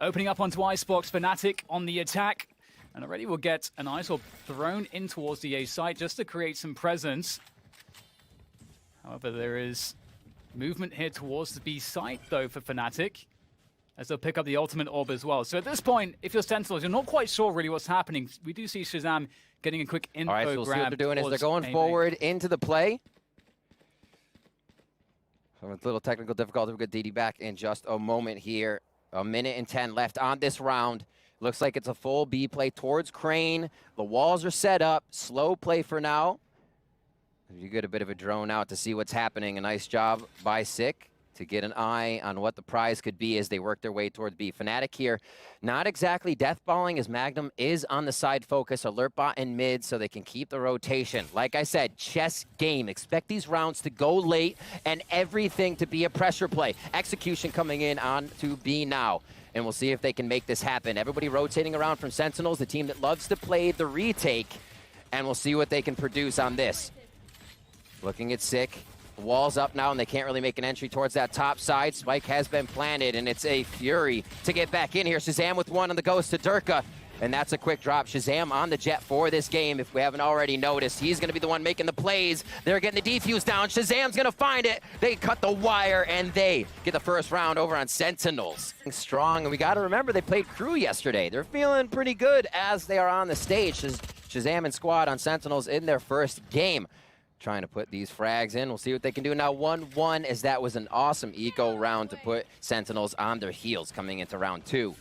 Opening up onto Icebox, Fnatic on the attack. And already we'll get an Ice Orb thrown in towards the A site just to create some presence. However, there is movement here towards the B site, though, for Fnatic, as they'll pick up the ultimate orb as well. So at this point, if you're Sentinels, you're not quite sure really what's happening. We do see Shazam getting a quick info grab. All right, so we'll see what they're doing is they're going A forward into the play. So with a little technical difficulty, we'll get DD back in just a moment here. A minute and 10 left on this round. Looks like it's a full B play towards Crane. The walls are set up. Slow play for now. You get a bit of a drone out to see what's happening. A nice job by Sick to get an eye on what the prize could be as they work their way towards B. Fnatic here, not exactly deathballing as Magnum is on the side focus. Alert bot in mid so they can keep the rotation. Like I said, chess game. Expect these rounds to go late and everything to be a pressure play. Execution coming in on to B now. And we'll see if they can make this happen. Everybody rotating around from Sentinels, the team that loves to play the retake. And we'll see what they can produce on this. Looking at Sick. Wall's up now, and they can't really make an entry towards that top side. Spike has been planted, and it's a fury to get back in here. Shazam with one on the ghost to Durka, and that's a quick drop. Shazam on the jet for this game, if we haven't already noticed. He's going to be the one making the plays. They're getting the defuse down. Shazam's going to find it. They cut the wire, and they get the first round over on Sentinels. Strong, and we got to remember they played Crew yesterday. They're feeling pretty good as they are on the stage. Shazam and squad on Sentinels in their first game. Trying to put these frags in. We'll see what they can do now. 1-1, as that was an awesome eco round to put Sentinels on their heels coming into round 2.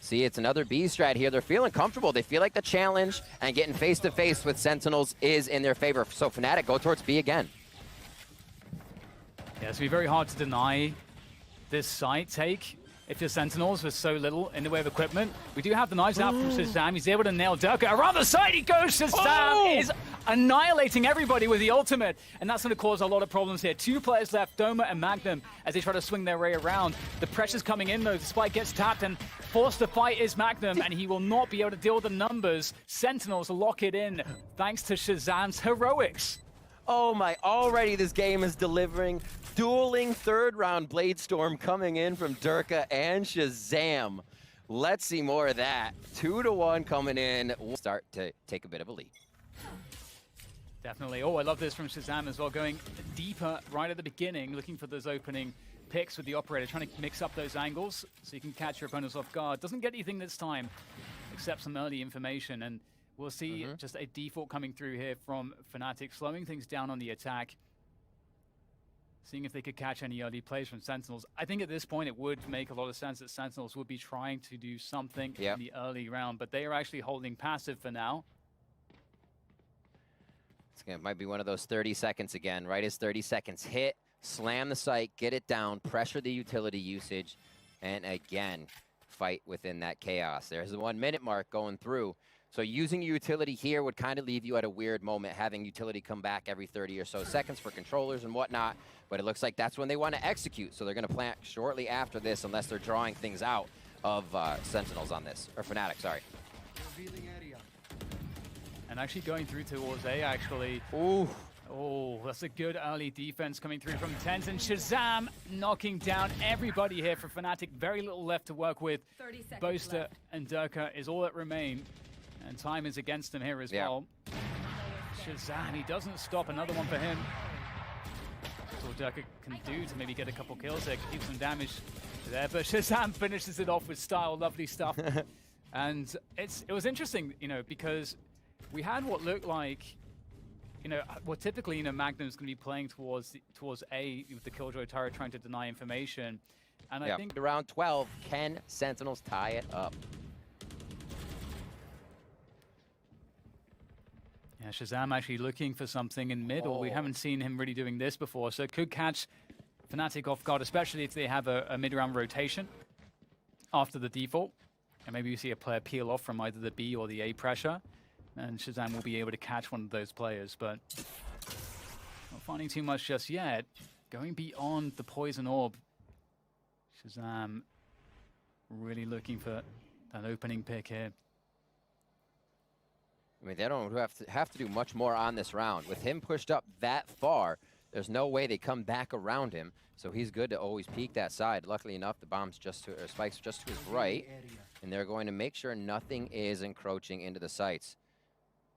See, it's another B strat here. They're feeling comfortable. They feel like the challenge and getting face-to-face with Sentinels is in their favor. So Fnatic go towards B again. Yeah, it's going to be very hard to deny this site take if you're Sentinels with so little in the way of equipment. We do have the knives out from Shazam. He's able to nail Durka. Around the side he goes. Shazam is annihilating everybody with the ultimate, and that's going to cause a lot of problems here. 2 players left, Doma and Magnum, as they try to swing their way around. The pressure's coming in, though. The Spike gets tapped, and forced to fight is Magnum, and he will not be able to deal with the numbers. Sentinels lock it in, thanks to Shazam's heroics. Oh my, already this game is delivering. Dueling third round Blade Storm coming in from Durka and Shazam. Let's see more of that. 2-1 coming in. We'll start to take a bit of a lead. Definitely. Oh, I love this from Shazam as well, going deeper right at the beginning, looking for those opening picks with the operator, trying to mix up those angles so you can catch your opponents off guard. Doesn't get anything this time, except some early information, and we'll see just a default coming through here from Fnatic, slowing things down on the attack, seeing if they could catch any early plays from Sentinels. I think at this point it would make a lot of sense that Sentinels would be trying to do something in the early round, but they are actually holding passive for now. It might be one of those 30 seconds again, right as 30 seconds hit, slam the site, get it down, pressure the utility usage, and again, fight within that chaos. There's the 1 minute mark going through. So using utility here would kind of leave you at a weird moment, having utility come back every 30 or so seconds for controllers and whatnot, but it looks like that's when they want to execute. So they're going to plant shortly after this, unless they're drawing things out of Sentinels on this, or Fnatic, sorry. And actually going through towards A, actually. Ooh. Oh, that's a good early defense coming through from Tens, and Shazam knocking down everybody here for Fnatic. Very little left to work with. Boaster and Durka is all that remain, and time is against them here as well. Shazam, he doesn't stop. Another one for him. That's all Durka can do to maybe get a couple kills there, keep some damage there, but Shazam finishes it off with style. Lovely stuff. And it was interesting, you know, because we had what looked like, you know, well, typically, you know, Magnum's going to be playing towards A with the Killjoy turret, trying to deny information. And I think around 12, can Sentinels tie it up? Yeah, Shazam actually looking for something in middle. We haven't seen him really doing this before, so it could catch Fnatic off guard, especially if they have a mid-round rotation after the default. And maybe you see a player peel off from either the B or the A pressure, and Shazam will be able to catch one of those players, but not finding too much just yet. Going beyond the poison orb, Shazam really looking for that opening pick here. I mean, they don't have to do much more on this round. With him pushed up that far, there's no way they come back around him. So he's good to always peek that side. Luckily enough, the bomb's just to, or spike's just to his right, and they're going to make sure nothing is encroaching into the sights.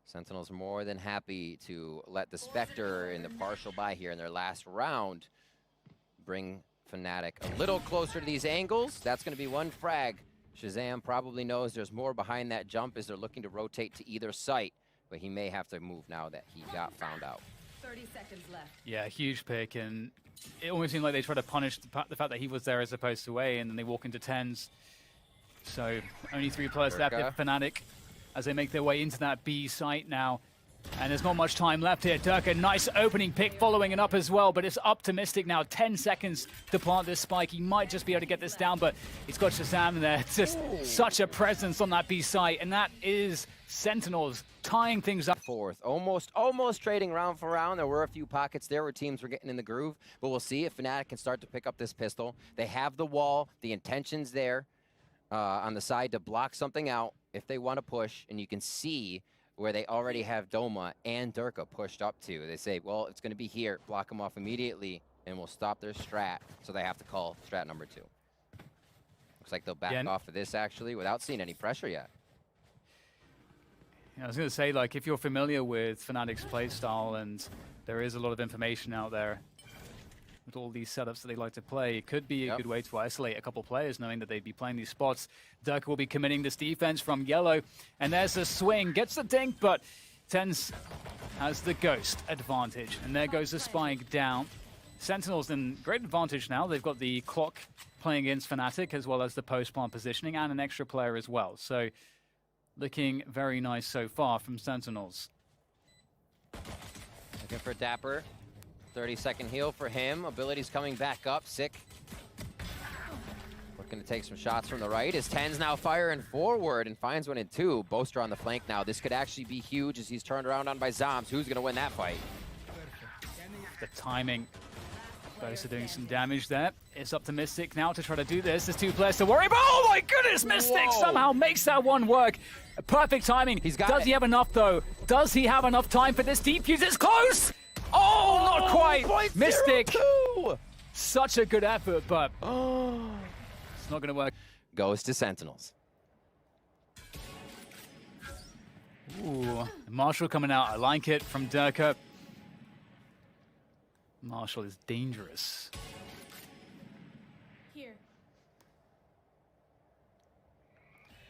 Sentinels more than happy to let the Spectre in the partial buy here in their last round bring Fnatic a little closer to these angles. That's going to be one frag. Shazam probably knows there's more behind that jump as they're looking to rotate to either site, but he may have to move now that he got found out. 30 seconds left. Yeah, huge pick, and it almost seemed like they tried to punish the fact that he was there as opposed to A, and then they walk into 10s. So only 3 players left if Fnatic as they make their way into that B site now. And there's not much time left here. Durka, nice opening pick, following it up as well, but it's optimistic now. 10 seconds to plant this spike. He might just be able to get this down, but he's got Shazam there. Just such a presence on that B site, and that is Sentinels tying things up. Fourth, almost trading round for round. There were a few pockets there where teams were getting in the groove, but we'll see if Fnatic can start to pick up this pistol. They have the wall, the intention's there on the side to block something out if they want to push, and you can see where they already have Doma and Durka pushed up to. They say, well, it's going to be here, block them off immediately, and we'll stop their strat, so they have to call strat number 2. Looks like they'll back off of this, actually, without seeing any pressure yet. Yeah, I was going to say, like, if you're familiar with Fnatic's playstyle, and there is a lot of information out there with all these setups that they like to play, it could be a good way to isolate a couple players, knowing that they'd be playing these spots. Durka will be committing this defense from yellow, and there's a swing, gets the dink, but Tens has the ghost advantage, and there goes the spike down. Sentinels in great advantage now. They've got the clock playing against Fnatic, as well as the post-plant positioning, and an extra player as well. So looking very nice so far from Sentinels. Looking for Dapper. 30-second heal for him. Abilities coming back up. Sick. Looking to take some shots from the right. His 10's now firing forward and finds one in 2. Boaster on the flank now. This could actually be huge as he's turned around on by Zombs. Who's going to win that fight? The timing. Boaster doing some damage there. It's optimistic now to try to do this. There's 2 players to worry about. Oh my goodness, Mystic somehow makes that one work. Perfect timing. Does he have enough though? Does he have enough time for this deep use? It's close! Oh, not quite! Mystic! Such a good effort, but it's not going to work. Goes to Sentinels. Ooh, Marshall coming out. I like it from Durka. Marshall is dangerous. Here.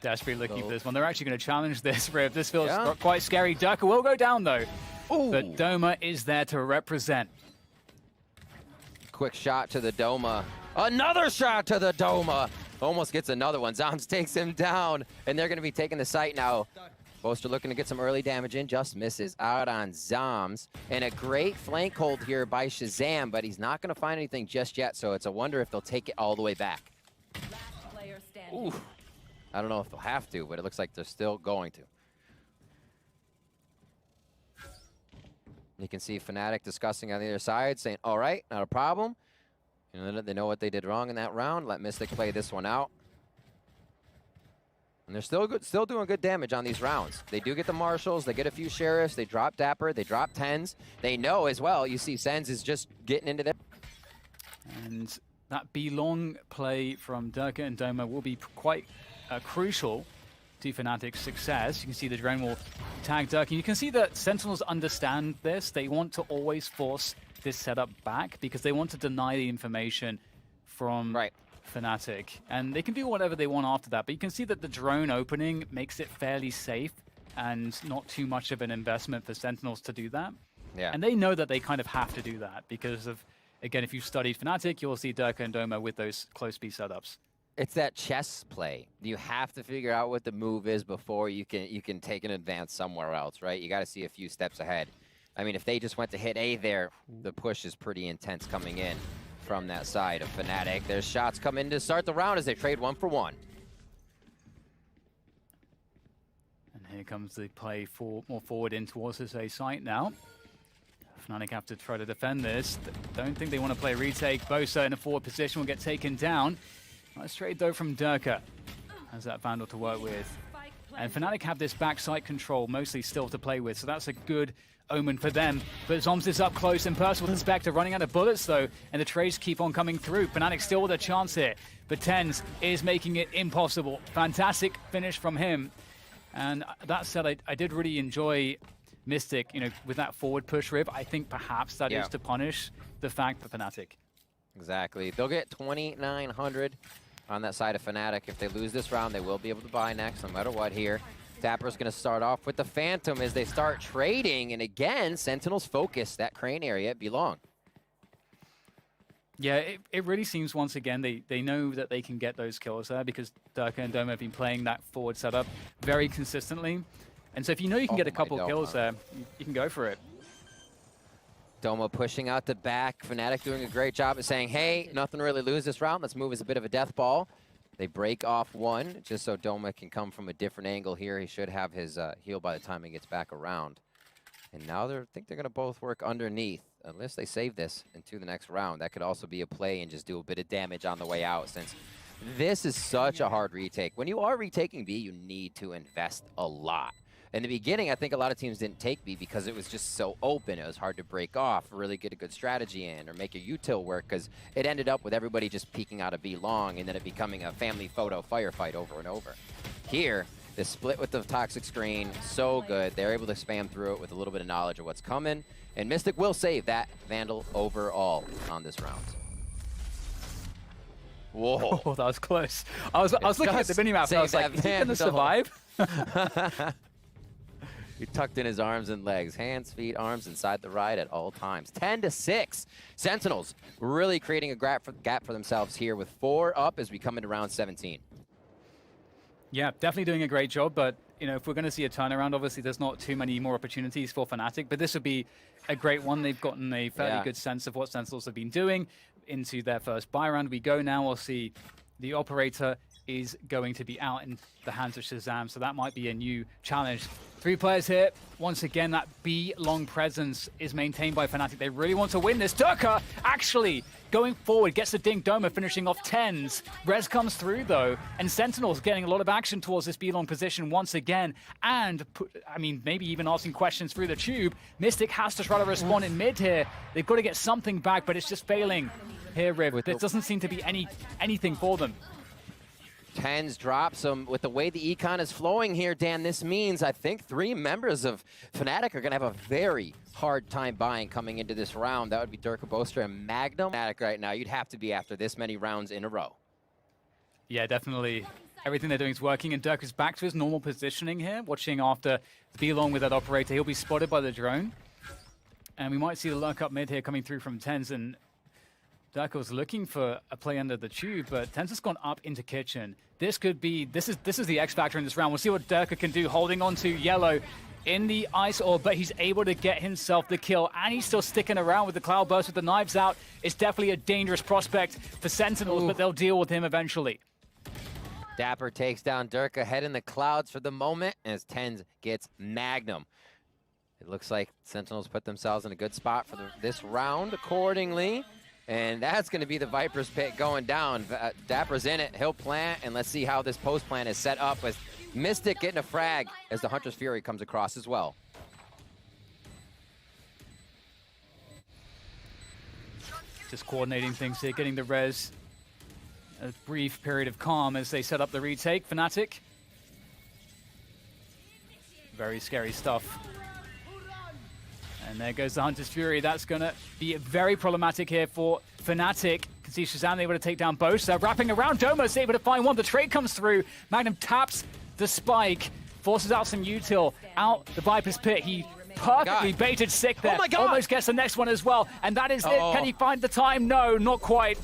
Desperately looking for this one. They're actually going to challenge this, Riv. This feels quite scary. Durka will go down, though. Ooh. But Doma is there to represent. Quick shot to the Doma. Another shot to the Doma. Almost gets another one. Zombs takes him down, and they're going to be taking the site now. Boaster looking to get some early damage in, just misses out on Zombs. And a great flank hold here by Shazam, but he's not going to find anything just yet, so it's a wonder if they'll take it all the way back. Last player standing. Ooh. I don't know if they'll have to, but it looks like they're still going to. You can see Fnatic discussing on the other side, saying, all right, not a problem. You know, they know what they did wrong in that round. Let Mystic play this one out. And they're still doing good damage on these rounds. They do get the Marshals, they get a few Sheriffs, they drop Dapper, they drop 10s. They know as well, you see Sens is just getting into there. And that B-long play from Durka and Doma will be quite crucial to Fnatic's success. You can see the drone will tag Durka. You can see that Sentinels understand this. They want to always force this setup back because they want to deny the information from Fnatic. And they can do whatever they want after that. But you can see that the drone opening makes it fairly safe and not too much of an investment for Sentinels to do that. Yeah. And they know that they kind of have to do that because of, again, if you've studied Fnatic, you'll see Durka and Doma with those close B setups. It's that chess play. You have to figure out what the move is before you can take an advance somewhere else, right? You got to see a few steps ahead. I mean, if they just went to hit A there, the push is pretty intense coming in from that side of Fnatic. There's shots come in to start the round as they trade 1 for 1. And here comes the play more forward in towards this A site now. Fnatic have to try to defend this. Don't think they want to play retake. Bosa in a forward position will get taken down. Nice trade though from Durka. Has that Vandal to work with. And Fnatic have this backside control mostly still to play with, so that's a good omen for them. But Zoms is up close and personal with Spectre running out of bullets though, and the trades keep on coming through. Fnatic still with a chance here, but TenZ is making it impossible. Fantastic finish from him. And that said, I did really enjoy Mystic, you know, with that forward push rib. I think perhaps that is to punish the fact for Fnatic. Exactly. They'll get 2,900 on that side of Fnatic. If they lose this round, they will be able to buy next, no matter what here. Dapper's going to start off with the Phantom as they start trading. And again, Sentinels focus that crane area at Belong. Yeah, it really seems once again they know that they can get those kills there because Durka and Doma have been playing that forward setup very consistently. And so if you know you can get a couple kills there, you can go for it. Doma pushing out the back. Fnatic doing a great job of saying, hey, nothing really lose this round. Let's move as a bit of a death ball. They break off one just so Doma can come from a different angle here. He should have his heal by the time he gets back around. And now I think they're going to both work underneath, unless they save this into the next round. That could also be a play and just do a bit of damage on the way out, since this is such a hard retake. When you are retaking B, you need to invest a lot. In the beginning, I think a lot of teams didn't take B because it was just so open. It was hard to break off, really get a good strategy in, or make a util work, because it ended up with everybody just peeking out of B long and then it becoming a family photo firefight over and over. Here, the split with the toxic screen, so good. They're able to spam through it with a little bit of knowledge of what's coming, and Mystic will save that Vandal overall on this round. Whoa. Oh, that was close. I was looking at the minimap and I was like, is he going to survive? He tucked in his arms and legs, hands, feet, arms inside the ride at all times. 10-6. Sentinels really creating a gap for themselves here with 4 up as we come into round 17. Yeah, definitely doing a great job, but you know, if we're going to see a turnaround, obviously there's not too many more opportunities for Fnatic, but this would be a great one. They've gotten a fairly good sense of what Sentinels have been doing into their first buy round. We go now, we'll see the Operator is going to be out in the hands of Shazam, so that might be a new challenge. 3 players here. Once again, that B-long presence is maintained by Fnatic. They really want to win this. Durka actually going forward, gets the dink. Doma finishing off TenZ. Rez comes through though, and Sentinels getting a lot of action towards this B-long position once again, and I mean, maybe even asking questions through the tube. Mystic has to try to respond in mid here. They've got to get something back, but it's just failing here, Riv. There doesn't seem to be anything for them. TenZ drops him. With the way the econ is flowing here, Dan, this means I think 3 members of Fnatic are going to have a very hard time buying coming into this round. That would be Durka, Boaster, and Magnum. Fnatic right now, you'd have to be after this many rounds in a row. Yeah, definitely. Everything they're doing is working, and Durka's back to his normal positioning here, watching after B-long with that Operator. He'll be spotted by the drone. And we might see the lurk up mid here coming through from TenZ, and Durka was looking for a play under the tube, but TenZ has gone up into kitchen. This could be, this is the X factor in this round. We'll see what Durka can do, holding on to Yellow in the ice orb, but he's able to get himself the kill, and he's still sticking around with the Cloud Burst with the knives out. It's definitely a dangerous prospect for Sentinels, but they'll deal with him eventually. Dapper takes down Durka, head in the clouds for the moment, as TenZ gets Magnum. It looks like Sentinels put themselves in a good spot for this round accordingly. And that's going to be the Viper's Pit going down. Dapper's in it. He'll plant, and let's see how this post plant is set up with Mystic getting a frag as the Hunter's Fury comes across as well. Just coordinating things here, getting the res. A brief period of calm as they set up the retake. Fnatic. Very scary stuff. And there goes the Hunter's Fury. That's going to be very problematic here for Fnatic. You can see Shazam able to take down both. They're wrapping around. Doma's able to find one. The trade comes through. Magnum taps the spike. Forces out some util. Out the Viper's Pit. He perfectly baited Sick there. Almost gets the next one as well. And that is it. Can he find the time? No, not quite.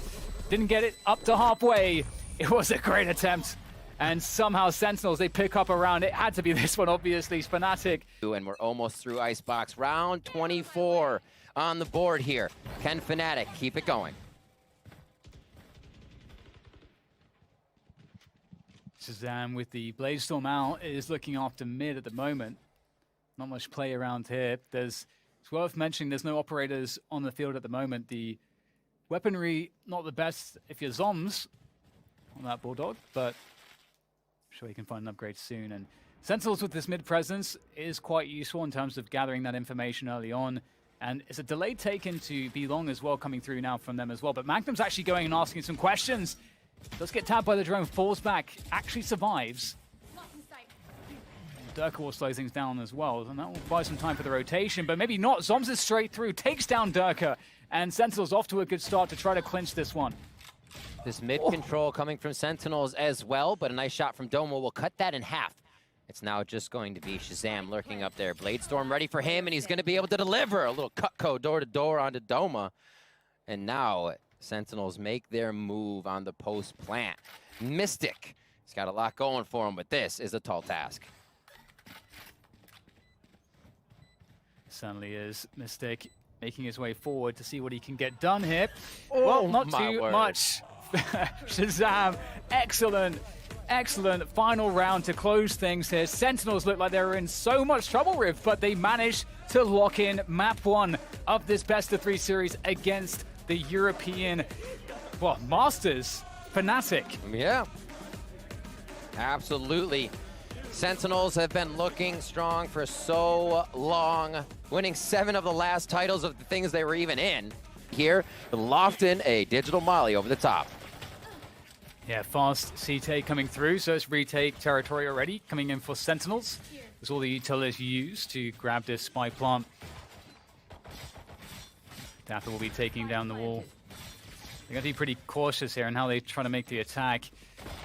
Didn't get it up to halfway. It was a great attempt. And somehow Sentinels, they pick up around. It had to be this one, obviously. Fnatic. And we're almost through Icebox. Round 24 on the board here. Can Fnatic keep it going? Shazam with the Bladestorm out is looking after mid at the moment. Not much play around here. It's worth mentioning there's no operators on the field at the moment. The weaponry, not the best if you're Zoms on that Bulldog, but I'm sure you can find an upgrade soon. And Sentinels with this mid presence is quite useful in terms of gathering that information early on. And it's a delay taken to be long as well coming through now from them as well. But Magnum's actually going and asking some questions. Does get tapped by the drone, falls back, actually survives. Durka will slow things down as well, and that will buy some time for the rotation, but maybe not. Zoms is straight through, takes down Durka, and Sentinels off to a good start to try to clinch this one. This mid control coming from Sentinels as well, but a nice shot from Doma will cut that in half. It's now just going to be Shazam lurking up there. Bladestorm ready for him, and he's going to be able to deliver a little Cutco door-to-door onto Doma. And now Sentinels make their move on the post plant. Mystic, he's got a lot going for him, but this is a tall task. Certainly is. Mystic making his way forward to see what he can get done here. Oh, well, not my too word. much. Shazam, excellent, excellent final round to close things here. Sentinels look like they were in so much trouble, Riv, but they managed to lock in map 1 of this best-of-3 series against the European, well, Masters, Fnatic. Yeah, absolutely. Sentinels have been looking strong for so long, winning 7 of the last titles of the things they were even in. Here, Lofton, a digital molly over the top. Yeah, fast CT coming through, so it's retake territory already, coming in for Sentinels. There's all the utilities used to grab this spy plant. Dapper will be taking down the wall. They're going to be pretty cautious here in how they try to make the attack.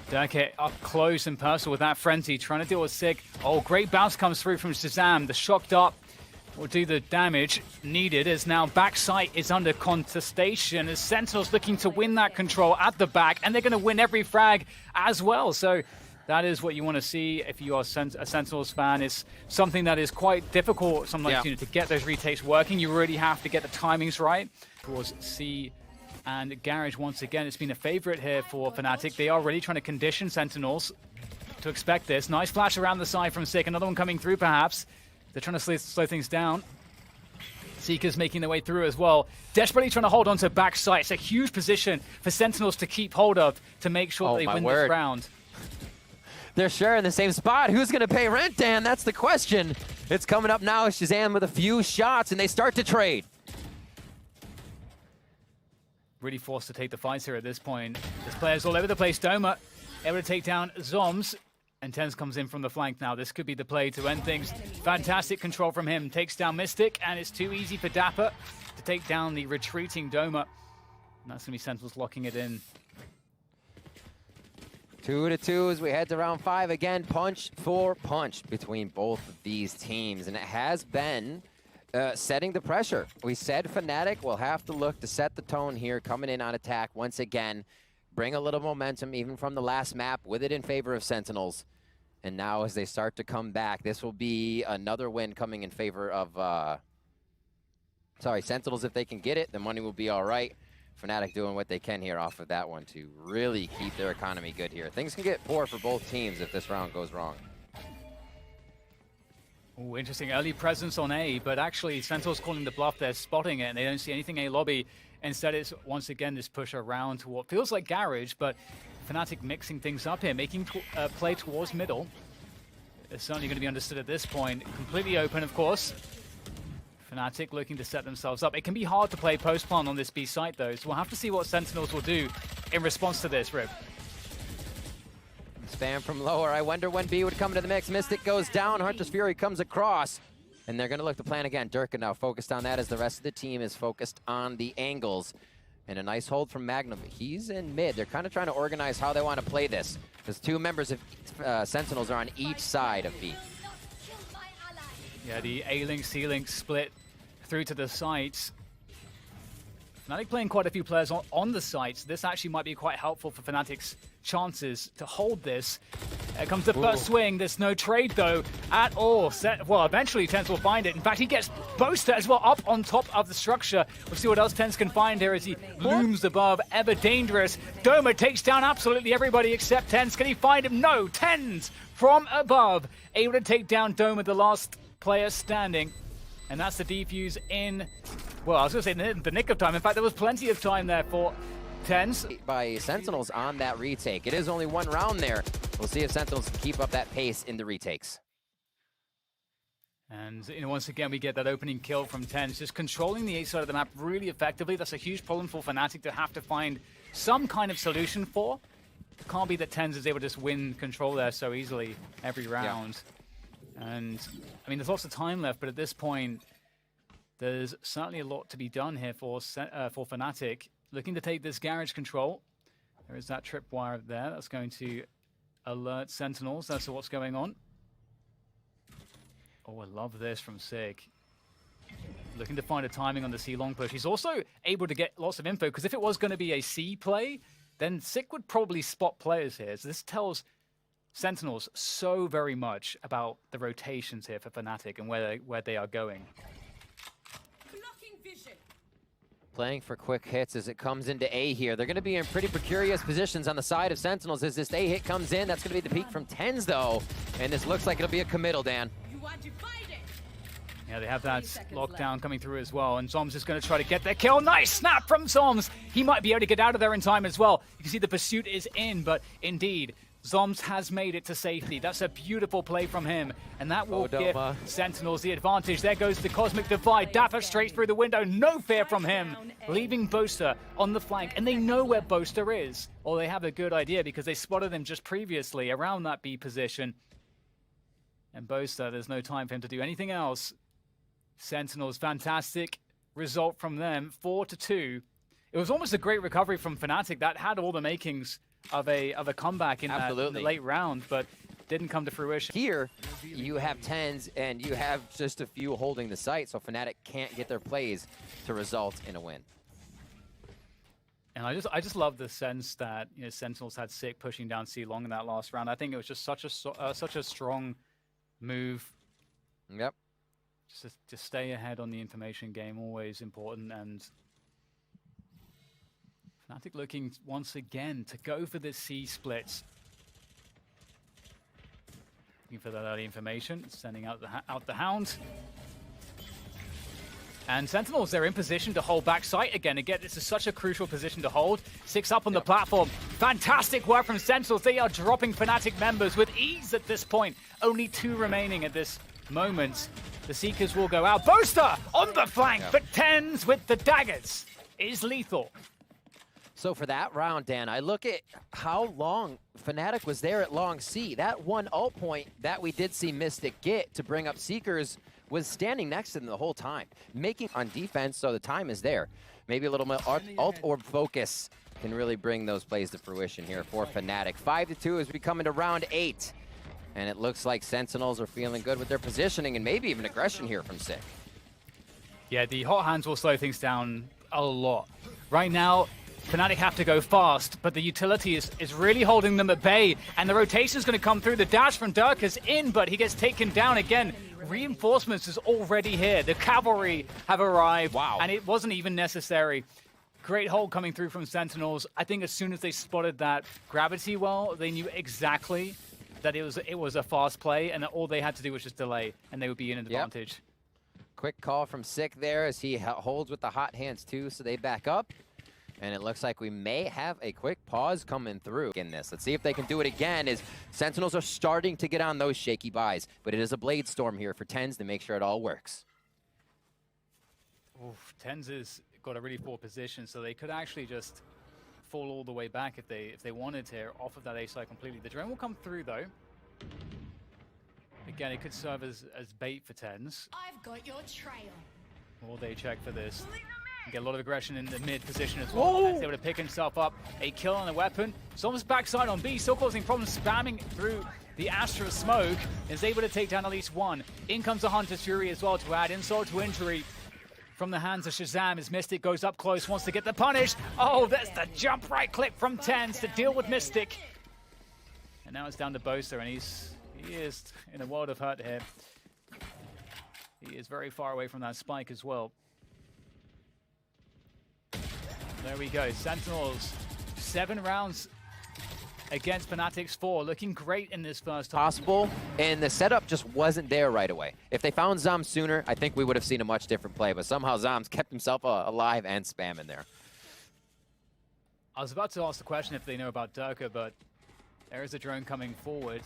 Durka up close and personal with that frenzy, trying to deal with Sig. Oh, great bounce comes through from Shazam. The shocked up will do the damage needed as now backside is under contestation as Sentinels looking to win that control at the back, and they're going to win every frag as well. So that is what you want to see if you are a Sentinels fan. It's something that is quite difficult sometimes to get those retakes working. You really have to get the timings right. Towards C and Garage once again. It's been a favorite here for Fnatic. They are really trying to condition Sentinels to expect this. Nice flash around the side from Sick. Another one coming through perhaps. They're trying to slow things down. Seeker's making their way through as well. Desperately trying to hold on to backside. It's a huge position for Sentinels to keep hold of to make sure that they win this round. They're sharing the same spot. Who's going to pay rent, Dan? That's the question. It's coming up now. Shazam with a few shots, and they start to trade. Really forced to take the fights here at this point. There's players all over the place. Doma able to take down Zoms. And Tens comes in from the flank now. This could be the play to end things. Fantastic control from him. Takes down Mystic, and it's too easy for Dapper to take down the retreating Doma. And that's going to be Sentinels locking it in. 2-2 as we head to round 5 again. Punch for punch between both of these teams. And it has been setting the pressure. We said Fnatic will have to look to set the tone here, coming in on attack once again. Bring a little momentum even from the last map with it in favor of Sentinels. And now as they start to come back, this will be another win coming in favor of, Sentinels. If they can get it, the money will be all right. Fnatic doing what they can here off of that one to really keep their economy good here. Things can get poor for both teams if this round goes wrong. Oh, interesting early presence on A, but actually Sentinels calling the bluff. They're spotting it, and they don't see anything A lobby. Instead, it's once again this push around to what feels like Garage, but Fnatic mixing things up here, making play towards middle. It's certainly going to be understood at this point. Completely open, of course. Fnatic looking to set themselves up. It can be hard to play post-plant on this B site, though, so we'll have to see what Sentinels will do in response to this, Rib. Spam from lower. I wonder when B would come into the mix. Mystic goes down. Hunter's Fury comes across. And they're going to look to plan again. Durka now focused on that as the rest of the team is focused on the angles. And a nice hold from Magnum. He's in mid. They're kind of trying to organize how they want to play this. Because 2 members of Sentinels are on each side of B. Yeah, the A-Link, C-Link split through to the sites. Fnatic playing quite a few players on the sites. This actually might be quite helpful for Fnatic's chances to hold this. Here comes the first swing. There's no trade, though, at all. Well, eventually, Tens will find it. In fact, he gets Boaster as well up on top of the structure. We'll see what else Tens can find here as he looms above. Ever dangerous. Doma takes down absolutely everybody except Tens. Can he find him? No. Tens from above. Able to take down Doma, the last player standing. And that's the defuse in, well, I was going to say in the nick of time. In fact, there was plenty of time there for Tens. By Sentinels on that retake. It is only 1 round there. We'll see if Sentinels can keep up that pace in the retakes. And once again, we get that opening kill from TenZ, just controlling the A side of the map really effectively. That's a huge problem for Fnatic to have to find some kind of solution for. It can't be that TenZ is able to just win control there so easily every round. Yeah. And, I mean, there's lots of time left, but at this point, there's certainly a lot to be done here for Fnatic. Looking to take this garage control. There is that tripwire there. That's going to alert Sentinels as to what's going on. Oh, I love this from Sig. Looking to find a timing on the C long push. He's also able to get lots of info, because if it was going to be a C play, then Sig would probably spot players here. So this tells Sentinels so very much about the rotations here for Fnatic and where they are going. Playing for quick hits as it comes into A here. They're going to be in pretty precarious positions on the side of Sentinels as this A hit comes in. That's going to be the peak from TenZ though. And this looks like it'll be a committal, Dan. Yeah, they have that lockdown coming through as well, and Zoms is going to try to get their kill. Nice snap from Zoms! He might be able to get out of there in time as well. You can see the pursuit is in, but indeed, Zoms has made it to safety. That's a beautiful play from him, and that will give Sentinels the advantage. There goes the Cosmic Divide. Dapper straight through the window. No fear from him, leaving Boaster on the flank, and they know where Boaster is. Or they have a good idea because they spotted him just previously around that B position. And Boaster, there's no time for him to do anything else. Sentinels, fantastic result from them, 4-2. It was almost a great recovery from Fnatic. That had all the makings of a comeback in the late round, but didn't come to fruition. Here, you have TenZ and you have just a few holding the site, so Fnatic can't get their plays to result in a win. And I just love the sense that Sentinels had Sick pushing down C long in that last round. I think it was just such a strong move. Yep. Just to stay ahead on the information game, always important, and Fnatic looking once again to go for the C splits. Looking for that early information, sending out the Hound. And Sentinels, they're in position to hold back site again. Again, this is such a crucial position to hold. 6 up on the platform. Fantastic work from Sentinels. They are dropping Fnatic members with ease at this point. Only 2 remaining at this moment. The Seekers will go out. Boaster on the flank, but TenZ with the daggers is lethal. So for that round, Dan, I look at how long Fnatic was there at long C. That one ult point that we did see Mystic get to bring up Seekers was standing next to them the whole time, making on defense, so the time is there. Maybe a little more ult orb focus can really bring those plays to fruition here for Fnatic. 5-2 as we come into round 8. And it looks like Sentinels are feeling good with their positioning and maybe even aggression here from Sig. Yeah, the hot hands will slow things down a lot. Right now, Fnatic have to go fast, but the utility is really holding them at bay, and the rotation is going to come through. The dash from Dirk is in, but he gets taken down again. Reinforcements is already here. The cavalry have arrived, and it wasn't even necessary. Great hold coming through from Sentinels. I think as soon as they spotted that gravity well, they knew exactly that it was a fast play, and that all they had to do was just delay, and they would be in an advantage. Quick call from Sick there as he holds with the hot hands too, so they back up. And it looks like we may have a quick pause coming through in this. Let's see if they can do it again, as Sentinels are starting to get on those shaky buys. But it is a Blade Storm here for TenZ to make sure it all works. Oof, TenZ has got a really poor position, so they could actually just fall all the way back if they wanted to off of that A side completely. The drone will come through though. Again, it could serve as bait for TenZ. I've got your trail. Or they check for this. Get a lot of aggression in the mid position as well. He's able to pick himself up a kill on the weapon. Zomb's backside on B, still causing problems, spamming through the Astra smoke. Is able to take down at least one. In comes the Hunter's Fury as well to add insult to injury from the hands of Shazam as Mystic goes up close, wants to get the punish. Oh, that's the jump right click from TenZ to deal with Mystic. And now it's down to Boaster, and he is in a world of hurt here. He is very far away from that spike as well. There we go, Sentinels, 7 rounds against Fnatic's 4, looking great in this first half. Possible, and the setup just wasn't there right away. If they found Zom sooner, I think we would have seen a much different play, but somehow Zom's kept himself alive and spamming there. I was about to ask the question if they know about Durka, but there is a drone coming forward.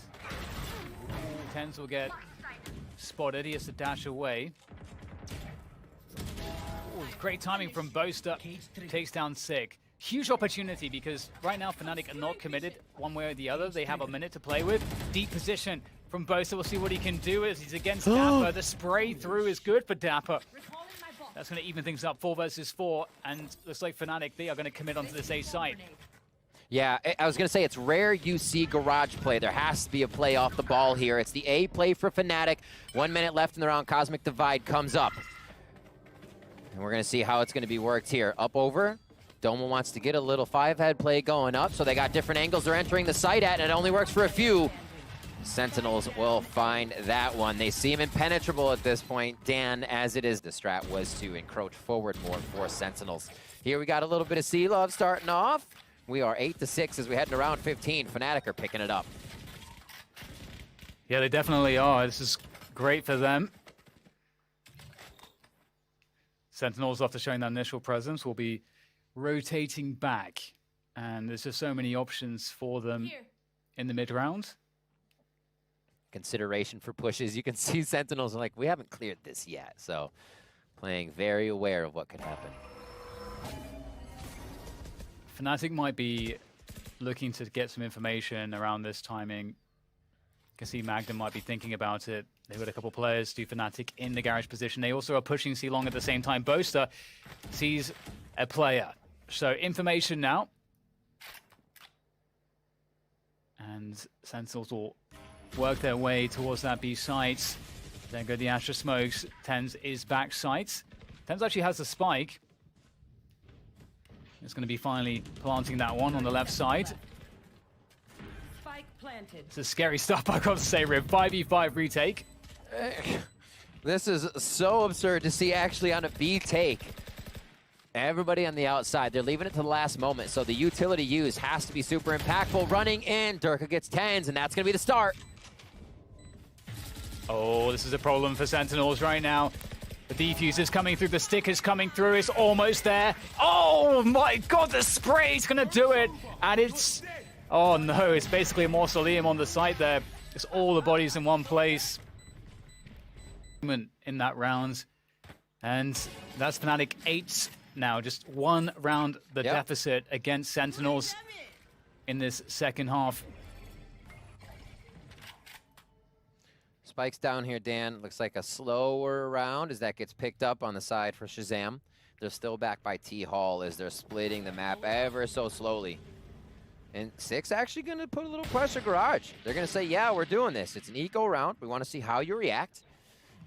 TenZ will get spotted. He has to dash away. Ooh, great timing from Boaster. Takes down Sick. Huge opportunity because right now Fnatic are not committed one way or the other. They have a minute to play with. Deep position from Boaster. We'll see what he can do as he's against Dapper. The spray through is good for Dapper. That's going to even things up, 4 versus 4. And looks like Fnatic, they are going to commit onto this A site. Yeah, I was going to say, it's rare you see garage play. There has to be a play off the ball here. It's the A play for Fnatic. 1 minute left in the round. Cosmic Divide comes up. And we're going to see how it's going to be worked here. Up over. Doma wants to get a little 5-head play going up, so they got different angles they're entering the site at, and it only works for a few. Sentinels will find that one. They seem impenetrable at this point, Dan, as it is. The strat was to encroach forward more for Sentinels. Here we got a little bit of C-Love starting off. We are 8-6 as we head into round 15. Fnatic are picking it up. Yeah, they definitely are. This is great for them. Sentinels, after showing that initial presence, will be rotating back. And there's just so many options for them in the mid-round. Consideration for pushes. You can see Sentinels are like, we haven't cleared this yet. So playing very aware of what could happen. Fnatic might be looking to get some information around this timing. You can see Magnum might be thinking about it. They've got a couple players to Fnatic in the garage position. They also are pushing C-Long at the same time. Boaster sees a player. So information now. And Sentinels will work their way towards that B site. Then go the Astra Smokes. Tens is back site. Tens actually has the spike. It's going to be finally planting that one on the left side. Spike planted. It's a scary stuff, I got to say, Rib. 5v5 retake. This is so absurd to see actually on a B take. Everybody on the outside, they're leaving it to the last moment, so the utility use has to be super impactful. Running in, Durka gets 10s, and that's going to be the start. Oh, this is a problem for Sentinels right now. The defuse is coming through, the stick is coming through, it's almost there. Oh my god, the spray is going to do it! And it's... Oh no, it's basically a mausoleum on the site there. It's all the bodies in one place. In that round. And that's Fnatic 8 now, just one round the deficit against Sentinels in this second half. Spikes down here, Dan. Looks like a slower round as that gets picked up on the side for Shazam. They're still back by T-Hall as they're splitting the map ever so slowly. And Six actually going to put a little pressure garage. They're going to say, yeah, we're doing this. It's an eco round. We want to see how you react.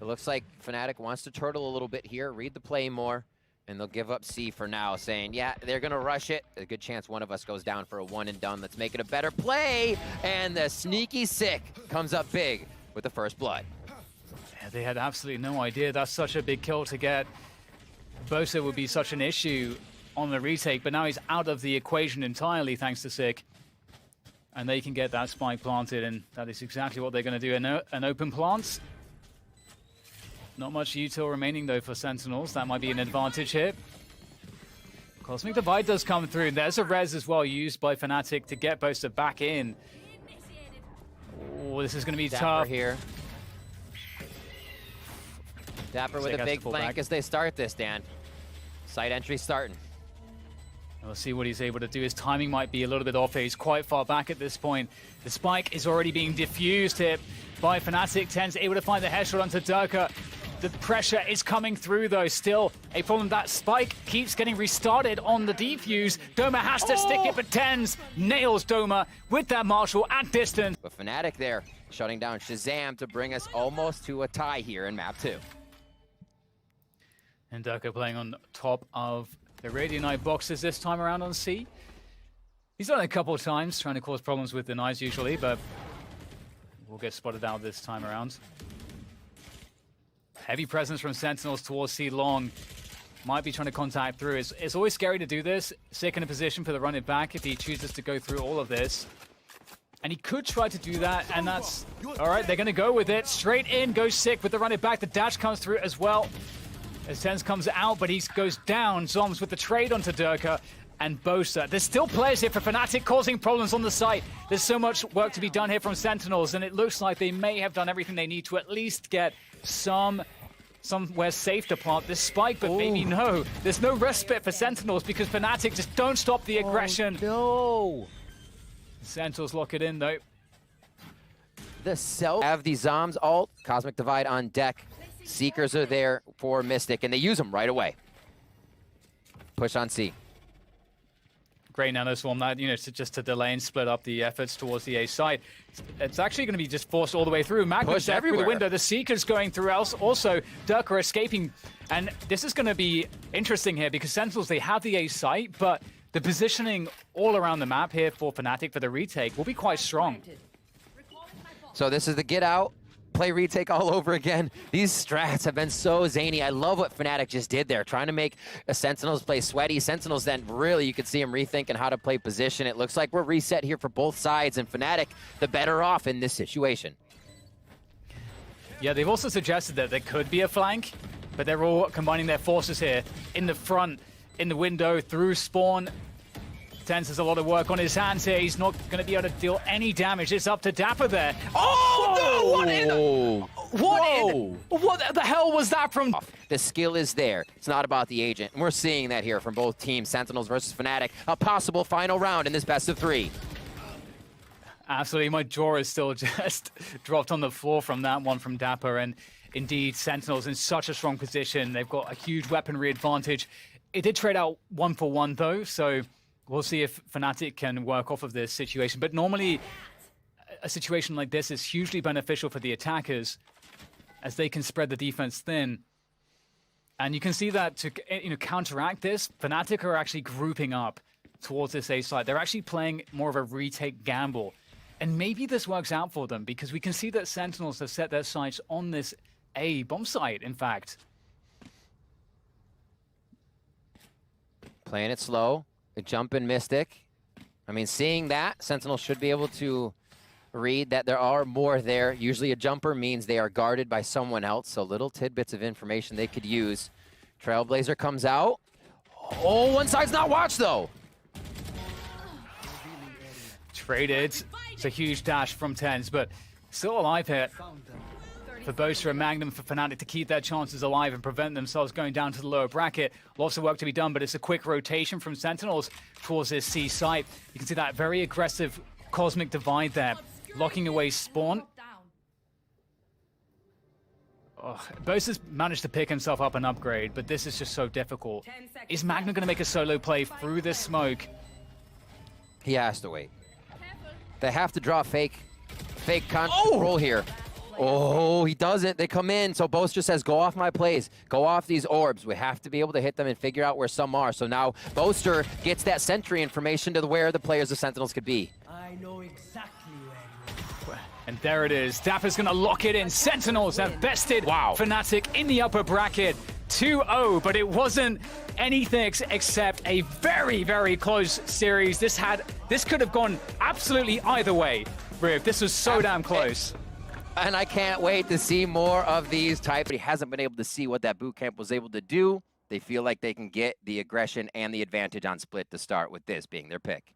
It looks like Fnatic wants to turtle a little bit here, read the play more, and they'll give up C for now, saying, yeah, they're going to rush it. A good chance one of us goes down for a one and done. Let's make it a better play. And the sneaky Sick comes up big with the first blood. Yeah, they had absolutely no idea. That's such a big kill to get. Bosa would be such an issue on the retake, but now he's out of the equation entirely thanks to Sick. And they can get that spike planted, and that is exactly what they're going to do. An open plant. Not much util remaining, though, for Sentinels. That might be an advantage here. Cosmic Divide does come through. There's a res as well used by Fnatic to get Boaster back in. Oh, this is going to be tough here. Dapper with a big flank as they start this, Dan. Side entry starting. We'll see what he's able to do. His timing might be a little bit off here. He's quite far back at this point. The spike is already being diffused here by Fnatic. Tens able to find the headshot onto Durka. The pressure is coming through, though. Still a problem. That spike keeps getting restarted on the defuse. Doma has to stick it, but Tens nails Doma with that Marshall at distance. But Fnatic there, shutting down Shazam to bring us almost to a tie here in map 2. And Durka playing on top of the Radionite boxes this time around on C. He's done it a couple of times, trying to cause problems with the knives usually, but we'll get spotted out this time around. Heavy presence from Sentinels towards C-Long. Might be trying to contact through. It's always scary to do this. Sick in a position for the run it back if he chooses to go through all of this. And he could try to do that, and that's... All right, they're going to go with it. Straight in goes Sick with the run it back. The dash comes through as well. As Tenz comes out, but he goes down. Zoms with the trade onto Durka and Bosa. There's still players here for Fnatic causing problems on the site. There's so much work to be done here from Sentinels, and it looks like they may have done everything they need to at least get somewhere safe to plant this spike, but maybe no. There's no respite for Sentinels because Fnatic just don't stop the aggression. No! Sentinels lock it in though. The self have the Zoms ult, Cosmic Divide on deck. Seekers are there for Mystic, and they use them right away. Push on C. Great nano swarm that, just to delay and split up the efforts towards the A side. It's actually going to be just forced all the way through. Magnum's there through the window. The Seeker's going through else. Also, Durka escaping. And this is going to be interesting here because Sentinels, they have the A site, but the positioning all around the map here for Fnatic for the retake will be quite strong. So this is the get out, play retake all over again. These strats have been so zany. I love what Fnatic just did there, trying to make a Sentinels play sweaty. Sentinels then really, you could see him rethinking how to play position. It looks like we're reset here for both sides, and Fnatic, the better off in this situation. Yeah, they've also suggested that there could be a flank, but they're all combining their forces here in the front, in the window, through spawn. Tenz has a lot of work on his hands here. He's not going to be able to deal any damage. It's up to Dapper there. Oh, no! What the hell was that from? The skill is there. It's not about the agent. And we're seeing that here from both teams, Sentinels versus Fnatic. A possible final round in this best of 3. Absolutely. My jaw is still just dropped on the floor from that one from Dapper. And indeed, Sentinels in such a strong position. They've got a huge weaponry advantage. It did trade out 1-for-1 though, so we'll see if Fnatic can work off of this situation. But normally, a situation like this is hugely beneficial for the attackers as they can spread the defense thin. And you can see that to counteract this, Fnatic are actually grouping up towards this A side. They're actually playing more of a retake gamble. And maybe this works out for them because we can see that Sentinels have set their sights on this A bomb site, in fact. Playing it slow. A jump in Mystic. I mean, seeing that, Sentinel should be able to read that there are more there. Usually a jumper means they are guarded by someone else, so little tidbits of information they could use. Trailblazer comes out. Oh, one side's not watched, though. Traded. It's a huge dash from Tenz, but still alive here. For Bosa and Magnum, for Fnatic to keep their chances alive and prevent themselves going down to the lower bracket. Lots of work to be done, but it's a quick rotation from Sentinels towards this C site. You can see that very aggressive Cosmic Divide there, locking away spawn. Oh, Bosa's managed to pick himself up an upgrade, but this is just so difficult. Is Magnum going to make a solo play through this smoke? He has to wait. They have to draw fake control here. Oh, he doesn't. They come in. So Bosa says, go off my plays. Go off these orbs. We have to be able to hit them and figure out where some are. So now Bosa gets that sentry information to where the players of Sentinels could be. I know exactly where you are. And there it is. Dapper's going to lock it in. Sentinels have bested Fnatic in the upper bracket. 2-0, but it wasn't anything except a very, very close series. This could have gone absolutely either way, Riv. This was so damn close. And I can't wait to see more of these types. He hasn't been able to see what that boot camp was able to do. They feel like they can get the aggression and the advantage on split to start with this being their pick.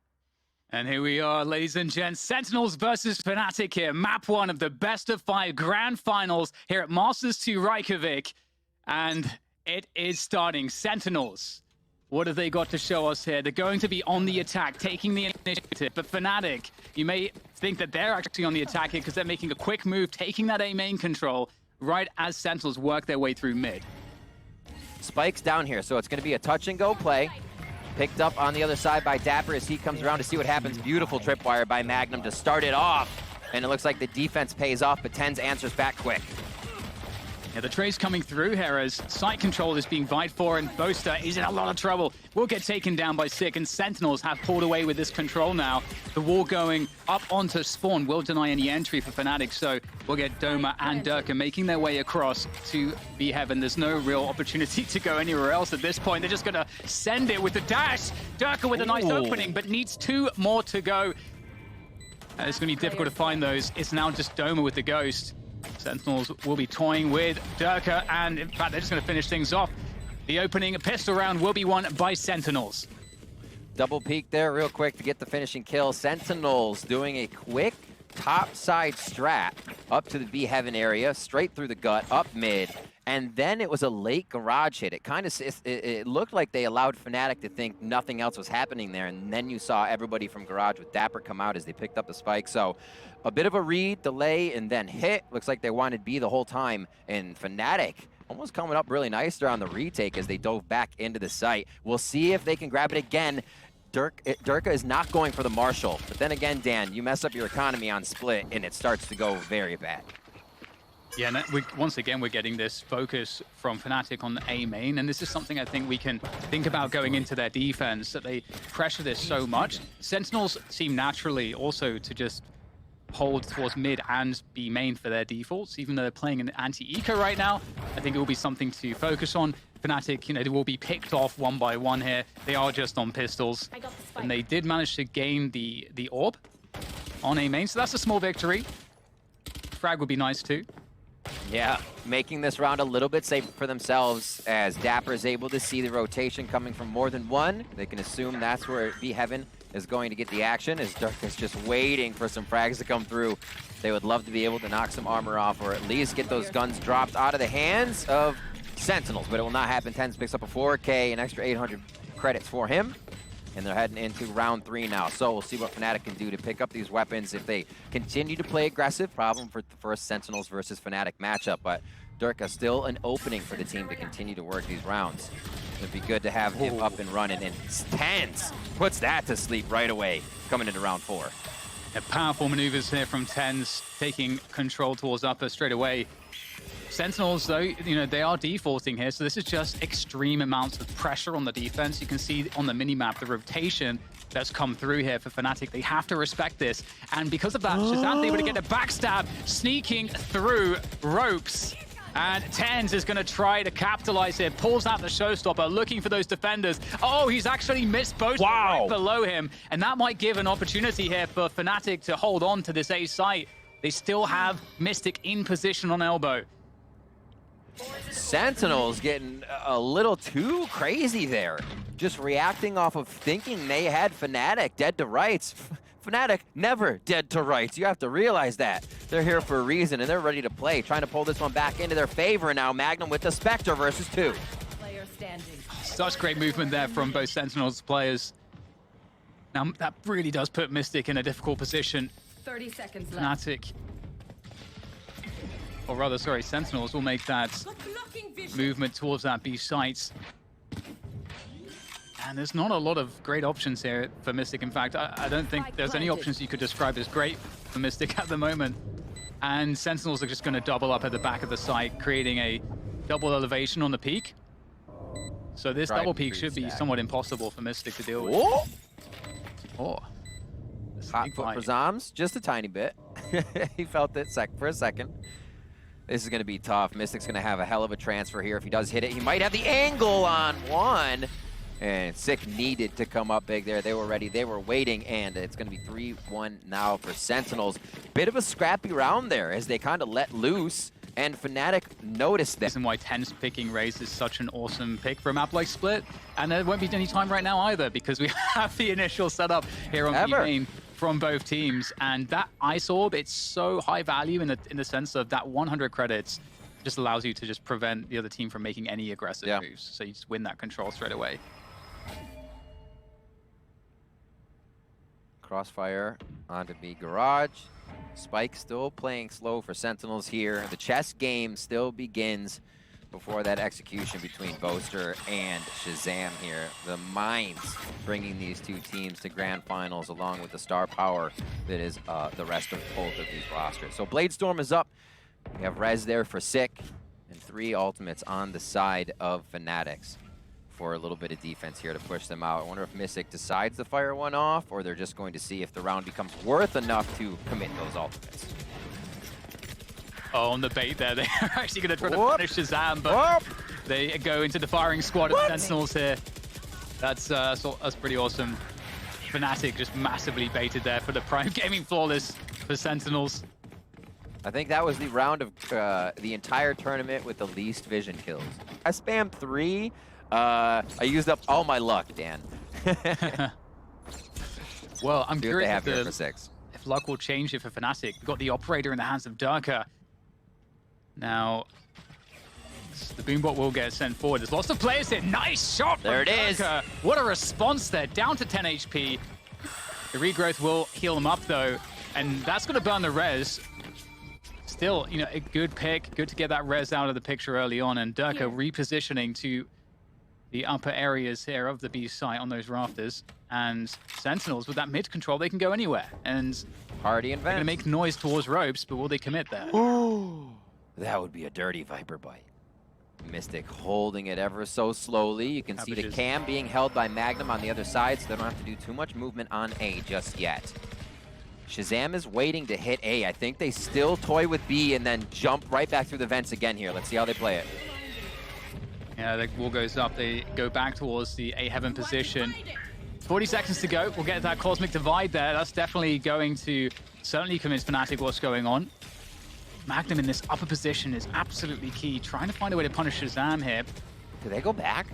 And here we are, ladies and gents. Sentinels versus Fnatic here. Map 1 of the best of 5 grand finals here at Masters 2 Reykjavik. And it is starting. Sentinels, what have they got to show us here? They're going to be on the attack, taking the initiative. But Fnatic, you may think that they're actually on the attack here because they're making a quick move, taking that A main control right as Sentinels work their way through mid. Spike's down here, so it's going to be a touch and go play. Picked up on the other side by Dapper as he comes around to see what happens. Beautiful tripwire by Magnum to start it off. And it looks like the defense pays off, but Tenz answers back quick. Yeah, the trade's coming through here as site control is being vied for, and Bosa is in a lot of trouble. Will get taken down by Sick, and Sentinels have pulled away with this control now. The wall going up onto spawn will deny any entry for Fnatic, so we'll get Doma and Durka making their way across to B Heaven. There's no real opportunity to go anywhere else at this point. They're just going to send it with the dash. Durka with a nice opening, but needs 2 more to go. It's going to be difficult to find those. It's now just Doma with the Ghost. Sentinels will be toying with Durka, and in fact, they're just going to finish things off. The opening pistol round will be won by Sentinels. Double peek there real quick to get the finishing kill. Sentinels doing a quick top side strat up to the B heaven area, straight through the gut, up mid, and then it was a late garage hit. It kind of it looked like they allowed Fnatic to think nothing else was happening there, and then you saw everybody from garage with Dapper come out as they picked up the spike. So a bit of a read, delay, and then hit. Looks like they wanted B the whole time, and Fnatic almost coming up really nice there on the retake as they dove back into the site. We'll see if they can grab it again. Durka is not going for the Marshall, but then again, Dan, you mess up your economy on split and it starts to go very bad. Yeah, and once again, we're getting this focus from Fnatic on the A main, and this is something I think we can think about going into their defense, that they pressure this so much. Sentinels seem naturally also to just hold towards mid and B main for their defaults, even though they're playing an anti-eco right now. I think it will be something to focus on. Fnatic, you know, they will be picked off one by one here. They are just on pistols, and they did manage to gain the orb on A main, so that's a small victory. Frag would be nice too. Yeah, making this round a little bit safer for themselves as Dapper is able to see the rotation coming from more than one. They can assume that's where B Heaven is going to get the action, as Durka's just waiting for some frags to come through. They would love to be able to knock some armor off, or at least get those guns dropped out of the hands of Sentinels, but it will not happen. Tens picks up a 4K, an extra 800 credits for him, and they're heading into round 3 now. So we'll see what Fnatic can do to pick up these weapons if they continue to play aggressive. Problem for the first Sentinels versus Fnatic matchup, but Durka still an opening for the team to continue to work these rounds. It'd be good to have him up and running, and Tens puts that to sleep right away coming into round 4. Yeah, powerful maneuvers here from Tens, taking control towards upper straight away. Sentinels, though, you know, they are defaulting here, so this is just extreme amounts of pressure on the defense. You can see on the minimap the rotation that's come through here for Fnatic. They have to respect this, and because of that, Shazam able to get a backstab, sneaking through ropes. And Tens is going to try to capitalize here, pulls out the showstopper, looking for those defenders. Oh, he's actually missed both right below him, and that might give an opportunity here for Fnatic to hold on to this A site. They still have Mystic in position on elbow. Sentinels getting a little too crazy there. Just reacting off of thinking they had Fnatic dead to rights. Fnatic never dead to rights. You have to realize that. They're here for a reason, and they're ready to play. Trying to pull this one back into their favor now. Magnum with the Spectre versus 2. Player standing. Such great movement there from both Sentinels players. Now, that really does put Mystic in a difficult position. 30 seconds left. Fnatic, or rather, sorry, Sentinels will make that movement towards that B site. And there's not a lot of great options here for Mystic. In fact, I don't think there's any options you could describe as great for Mystic at the moment. And Sentinels are just going to double up at the back of the site, creating a double elevation on the peak. So this double peak should be somewhat impossible for Mystic to deal with. Oh. Hot foot for Zams, just a tiny bit. He felt it for a second. This is going to be tough. Mystic's going to have a hell of a transfer here. If he does hit it, he might have the angle on one. And Sick needed to come up big there. They were ready. They were waiting. And it's going to be 3-1 now for Sentinels. Bit of a scrappy round there as they kind of let loose. And Fnatic noticed that. Reason why Tens picking Raze is such an awesome pick for a map like Split. And there won't be any time right now either, because we have the initial setup here on the main from both teams. And that Ice Orb, it's so high value in the sense of that 100 credits just allows you to just prevent the other team from making any aggressive moves. So you just win that control straight away. Crossfire onto B garage. Spike still playing slow for Sentinels here. The chess game still begins before that execution between Boaster and Shazam here. The minds bringing these two teams to grand finals along with the star power that is the rest of both of these rosters. So Bladestorm is up. We have Rez there for Sick and 3 ultimates on the side of Fanatics for a little bit of defense here to push them out. I wonder if Mystic decides to fire one off, or they're just going to see if the round becomes worth enough to commit those ultimates. Oh, on the bait there, they're actually going to try to punish Shazam, but they go into the firing squad of Sentinels here. That's pretty awesome. Fnatic just massively baited there for the Prime Gaming Flawless for Sentinels. I think that was the round of the entire tournament with the least vision kills. I spammed 3. I used up all my luck, Dan. Well, I'm See what they curious have here for 6. if luck will change it for Fnatic. We've got the operator in the hands of Durka. Now, the Boombot will get sent forward. There's lots of players here. Nice shot from There it is. Durka. What a response there. Down to 10 HP. The regrowth will heal them up, though. And that's going to burn the res. Still, you know, a good pick. Good to get that res out of the picture early on. And Durka repositioning to the upper areas here of the B site on those rafters. And Sentinels, with that mid control, they can go anywhere. And Hardy and they're going to Vance. make noise towards ropes, but will they commit there? That would be a dirty Viper bite. Mystic holding it ever so slowly. You can see the Cabbages. cam being held by Magnum on the other side, so they don't have to do too much movement on A just yet. Shazam is waiting to hit A. I think they still toy with B and then jump right back through the vents again here. Let's see how they play it. Yeah, the wall goes up. They go back towards the A heaven position. 40 seconds to go. We'll get that cosmic divide there. That's definitely going to certainly convince Fnatic what's going on. Magnum in this upper position is absolutely key. Trying to find a way to punish Shazam here. Do they go back?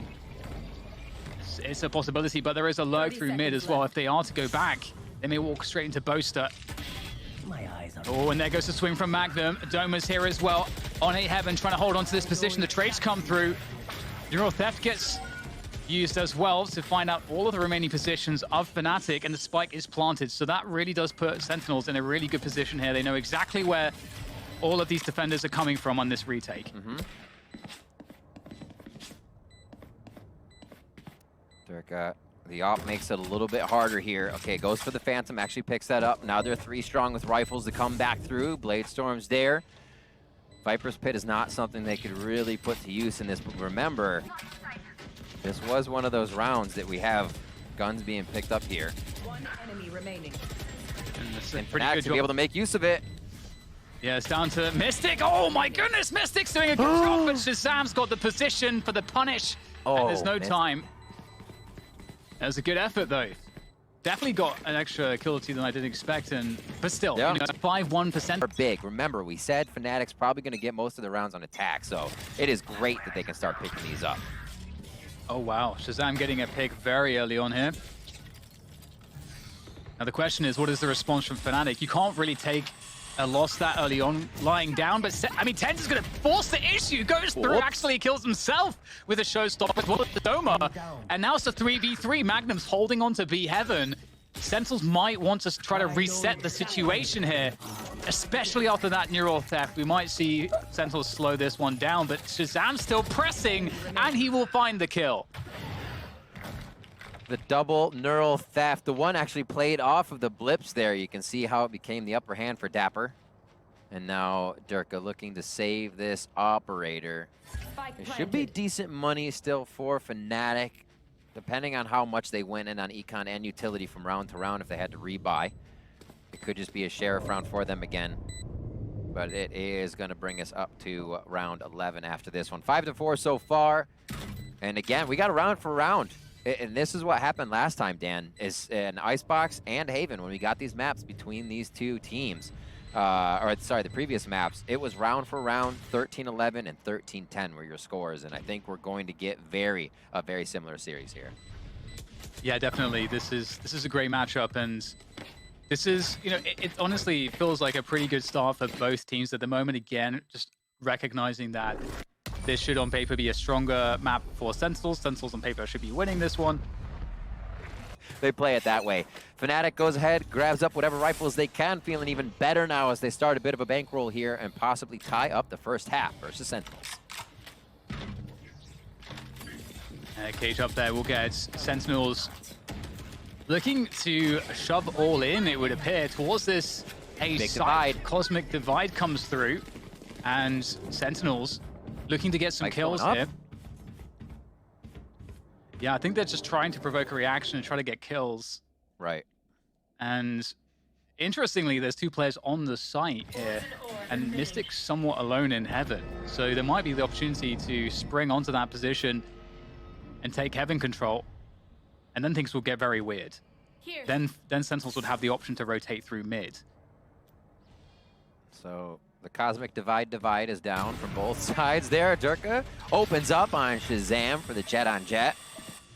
It's a possibility, but there is a lurk through mid as well. If they are to go back, they may walk straight into Boaster. My eyes are Oh, and there goes the swing from Magnum. Doma's here as well on A heaven, trying to hold on to this position. The trades come through. Neural Theft gets used as well to find out all of the remaining positions of Fnatic, and the spike is planted. So that really does put Sentinels in a really good position here. They know exactly where all of these defenders are coming from on this retake. Durka, the op makes it a little bit harder here. Okay, goes for the Phantom, actually picks that up. Now they're 3 strong with rifles to come back through. Blade Storm's there. Viper's Pit is not something they could really put to use in this, but remember, this was one of those rounds that we have guns being picked up here. One enemy remaining. And it's a And pretty Fnatic good to be able to make use of it. Yeah, it's down to Mystic. Oh my goodness, Mystic's doing a good job, but Shazam's got the position for the punish. And there's no Mystic. time. That was a good effort, though. Definitely got an extra kill or 2 than I didn't expect, but still, Yeah. you know, 5-1%. Are big. Remember, we said Fnatic's probably going to get most of the rounds on attack, so it is great that they can start picking these up. Oh wow, Shazam getting a pick very early on here. Now the question is, what is the response from Fnatic? You can't really take a loss that early on lying down, but I mean, Tenz is going to force the issue, goes through, Whoops. actually kills himself with a showstopper as well as the Doma. And now it's a 3v3. Magnum's holding on to B Heaven. Sentinels might want to try to reset the situation here, especially after that neural theft. We might see Sentinels slow this one down, but Shazam's still pressing, and he will find the kill. The double neural theft. The one actually played off of the blips there. You can see how it became the upper hand for Dapper. And now Durka looking to save this operator. Spike There should be planted. decent money still for Fnatic, depending on how much they went in on econ and utility from round to round if they had to rebuy. It could just be a sheriff round for them again. But it is going to bring us up to round 11 after this one. 5-4 so far. And again, we got a round for round. And this is what happened last time, Dan, is in Icebox and Haven when we got these maps between these two teams. The previous maps, it was round for round, 13-11 and 13-10 were your scores. And I think we're going to get a very similar series here. Yeah, definitely. This is a great matchup, and this is, you know, it honestly feels like a pretty good start for both teams at the moment. Again, just recognizing that this should on paper be a stronger map for Sentinels. Sentinels on paper should be winning this one. They play it that way. Fnatic goes ahead, grabs up whatever rifles they can, feeling even better now as they start a bit of a bankroll here and possibly tie up the first half versus Sentinels. Cage up there will get Sentinels looking to shove all in, it would appear, towards this A Big side. divide. Cosmic divide comes through, and Sentinels looking to get some Mike's kills going here. up. Yeah, I think they're just trying to provoke a reaction and try to get kills. Right. And interestingly, there's 2 players on the site here, and Mystic's somewhat alone in Heaven. So there might be the opportunity to spring onto that position and take Heaven control, and then things will get very weird. Here. Then Sentinels would have the option to rotate through mid. So The Cosmic Divide is down from both sides there. Durka opens up on Shazam for the jet on jet.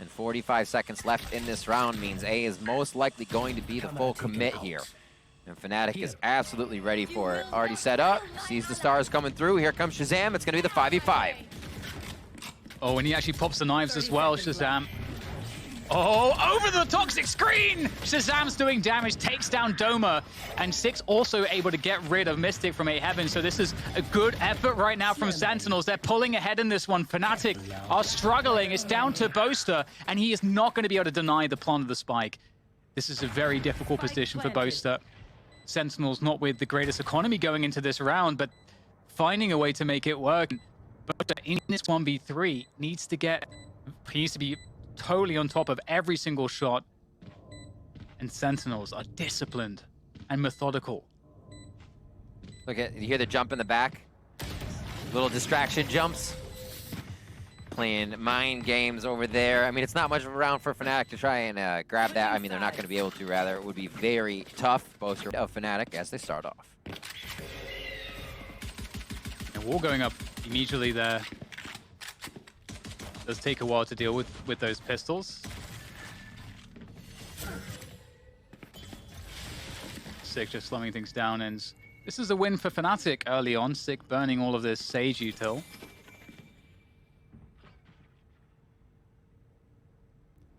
And 45 seconds left in this round means A is most likely going to be the full commit here. And Fnatic is absolutely ready for it. Already set up, sees the stars coming through. Here comes Shazam. It's going to be the 5v5. Oh, and he actually pops the knives as well, Shazam. Oh, over the toxic screen! Shazam's doing damage, takes down Doma, and Six also able to get rid of Mystic from 8 Heaven. So this is a good effort right now from Sentinels. They're pulling ahead in this one. Fnatic are struggling. It's down to Boaster, and he is not going to be able to deny the plant of the spike. This is a very difficult position for Boaster. Sentinels not with the greatest economy going into this round, but finding a way to make it work. Boaster in this 1v3 needs to be totally on top of every single shot, and Sentinels are disciplined and methodical. Look at, you hear the jump in the back? Little distraction jumps. Playing mind games over there. I mean, it's not much of a round for Fnatic to try and grab that. I mean, they're not going to be able to, rather. It would be very tough, both of Fnatic, as they start off. And wall going up immediately there. Does take a while to deal with those pistols. Sick just slowing things down, and this is a win for Fnatic early on. Sick burning all of this Sage util.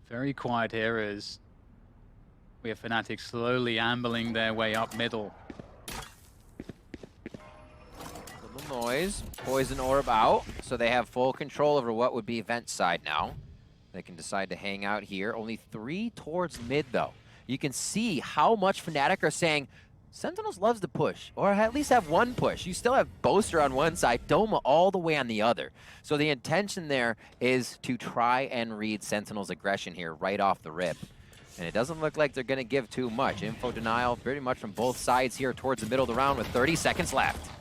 Very quiet here as we have Fnatic slowly ambling their way up middle. Noise, poison orb out, so they have full control over what would be vent side now. They can decide to hang out here. Only 3 towards mid though. You can see how much Fnatic are saying Sentinels loves to push, or at least have one push. You still have Boaster on one side, Doma all the way on the other. So the intention there is to try and read Sentinels' aggression here right off the rip. And it doesn't look like they're going to give too much. Info denial pretty much from both sides here towards the middle of the round with 30 seconds left.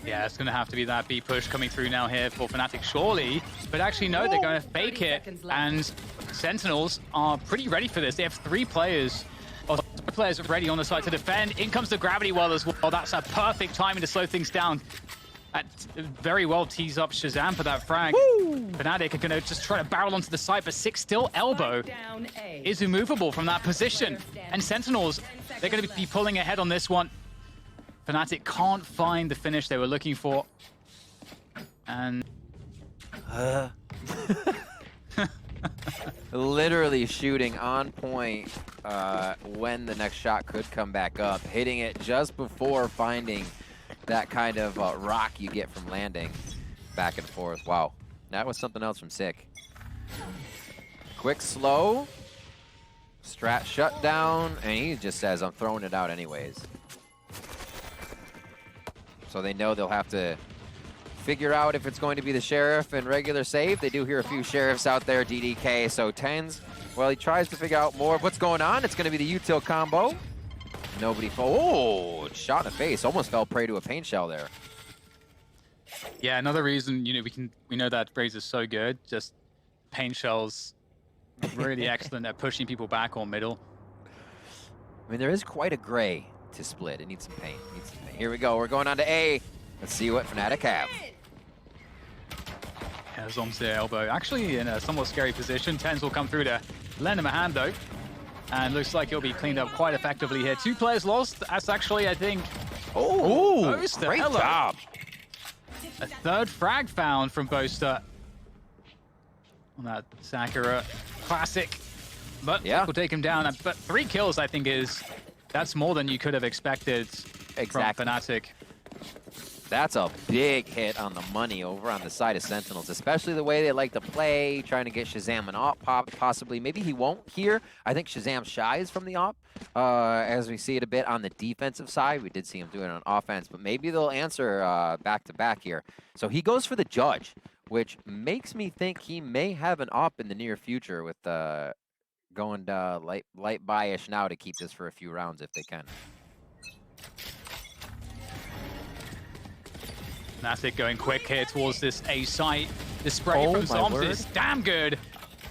Yeah, it's going to have to be that B push coming through now here for Fnatic, surely. But actually, no, they're going to fake it. And Sentinels are pretty ready for this. They have 3 players, or players ready on the side to defend. In comes the gravity well as well. That's a perfect timing to slow things down. That very well tees up Shazam for that frag. Fnatic are going to just try to barrel onto the side, but Six still elbow is immovable from that position. And Sentinels, they're going to be pulling ahead on this one. Fnatic can't find the finish they were looking for. And literally shooting on point when the next shot could come back up, hitting it just before finding that kind of rock you get from landing back and forth. Wow, that was something else from Sick. Quick slow, strat shut down, and he just says, I'm throwing it out anyways. So they know they'll have to figure out if it's going to be the Sheriff and regular save. They do hear a few Sheriffs out there, DDK, so Tens, well, he tries to figure out more of what's going on. It's going to be the util combo. Nobody oh, shot in the face. Almost fell prey to a paint shell there. yeah, another reason, you know, we know that Raze is so good. Just paint shells, really excellent at pushing people back on middle. I mean, there is quite a gray to split. It needs some paint. Here we go. We're going on to A. Let's see what Fnatic have. Yeah, Zom's their elbow. Actually in a somewhat scary position. Tens will come through to lend him a hand though. And looks like it'll be cleaned up quite effectively here. 2 players lost. That's actually, I think... Oh, Boaster, great hello. job. A 3rd frag found from Boaster on that Sakura classic. But yeah, we'll take him down. But 3 kills, I think, that's more than you could have expected from Fnatic. That's a big hit on the money over on the side of Sentinels, especially the way they like to play, trying to get Shazam an op possibly. Maybe he won't here. I think Shazam shies from the op, as we see it a bit on the defensive side. We did see him do it on offense, but maybe they'll answer back-to-back here. So he goes for the Judge, which makes me think he may have an op in the near future with going light buy-ish now to keep this for a few rounds if they can. Fnatic going quick here towards this A site. The spray from Zombs is damn good.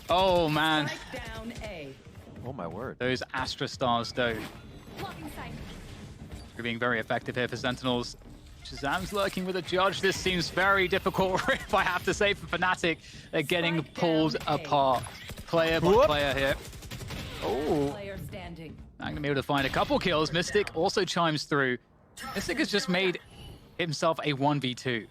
Oh man. Oh my word. Those Astra Stars though. being very effective here for Sentinels. Shazam's lurking with a judge. This seems very difficult, if I have to say, for Fnatic. They're getting pulled apart. Player by player here. Oh, Player standing. not gonna be able to find a couple kills. Mystic also chimes through. Mystic has just made himself a 1v2.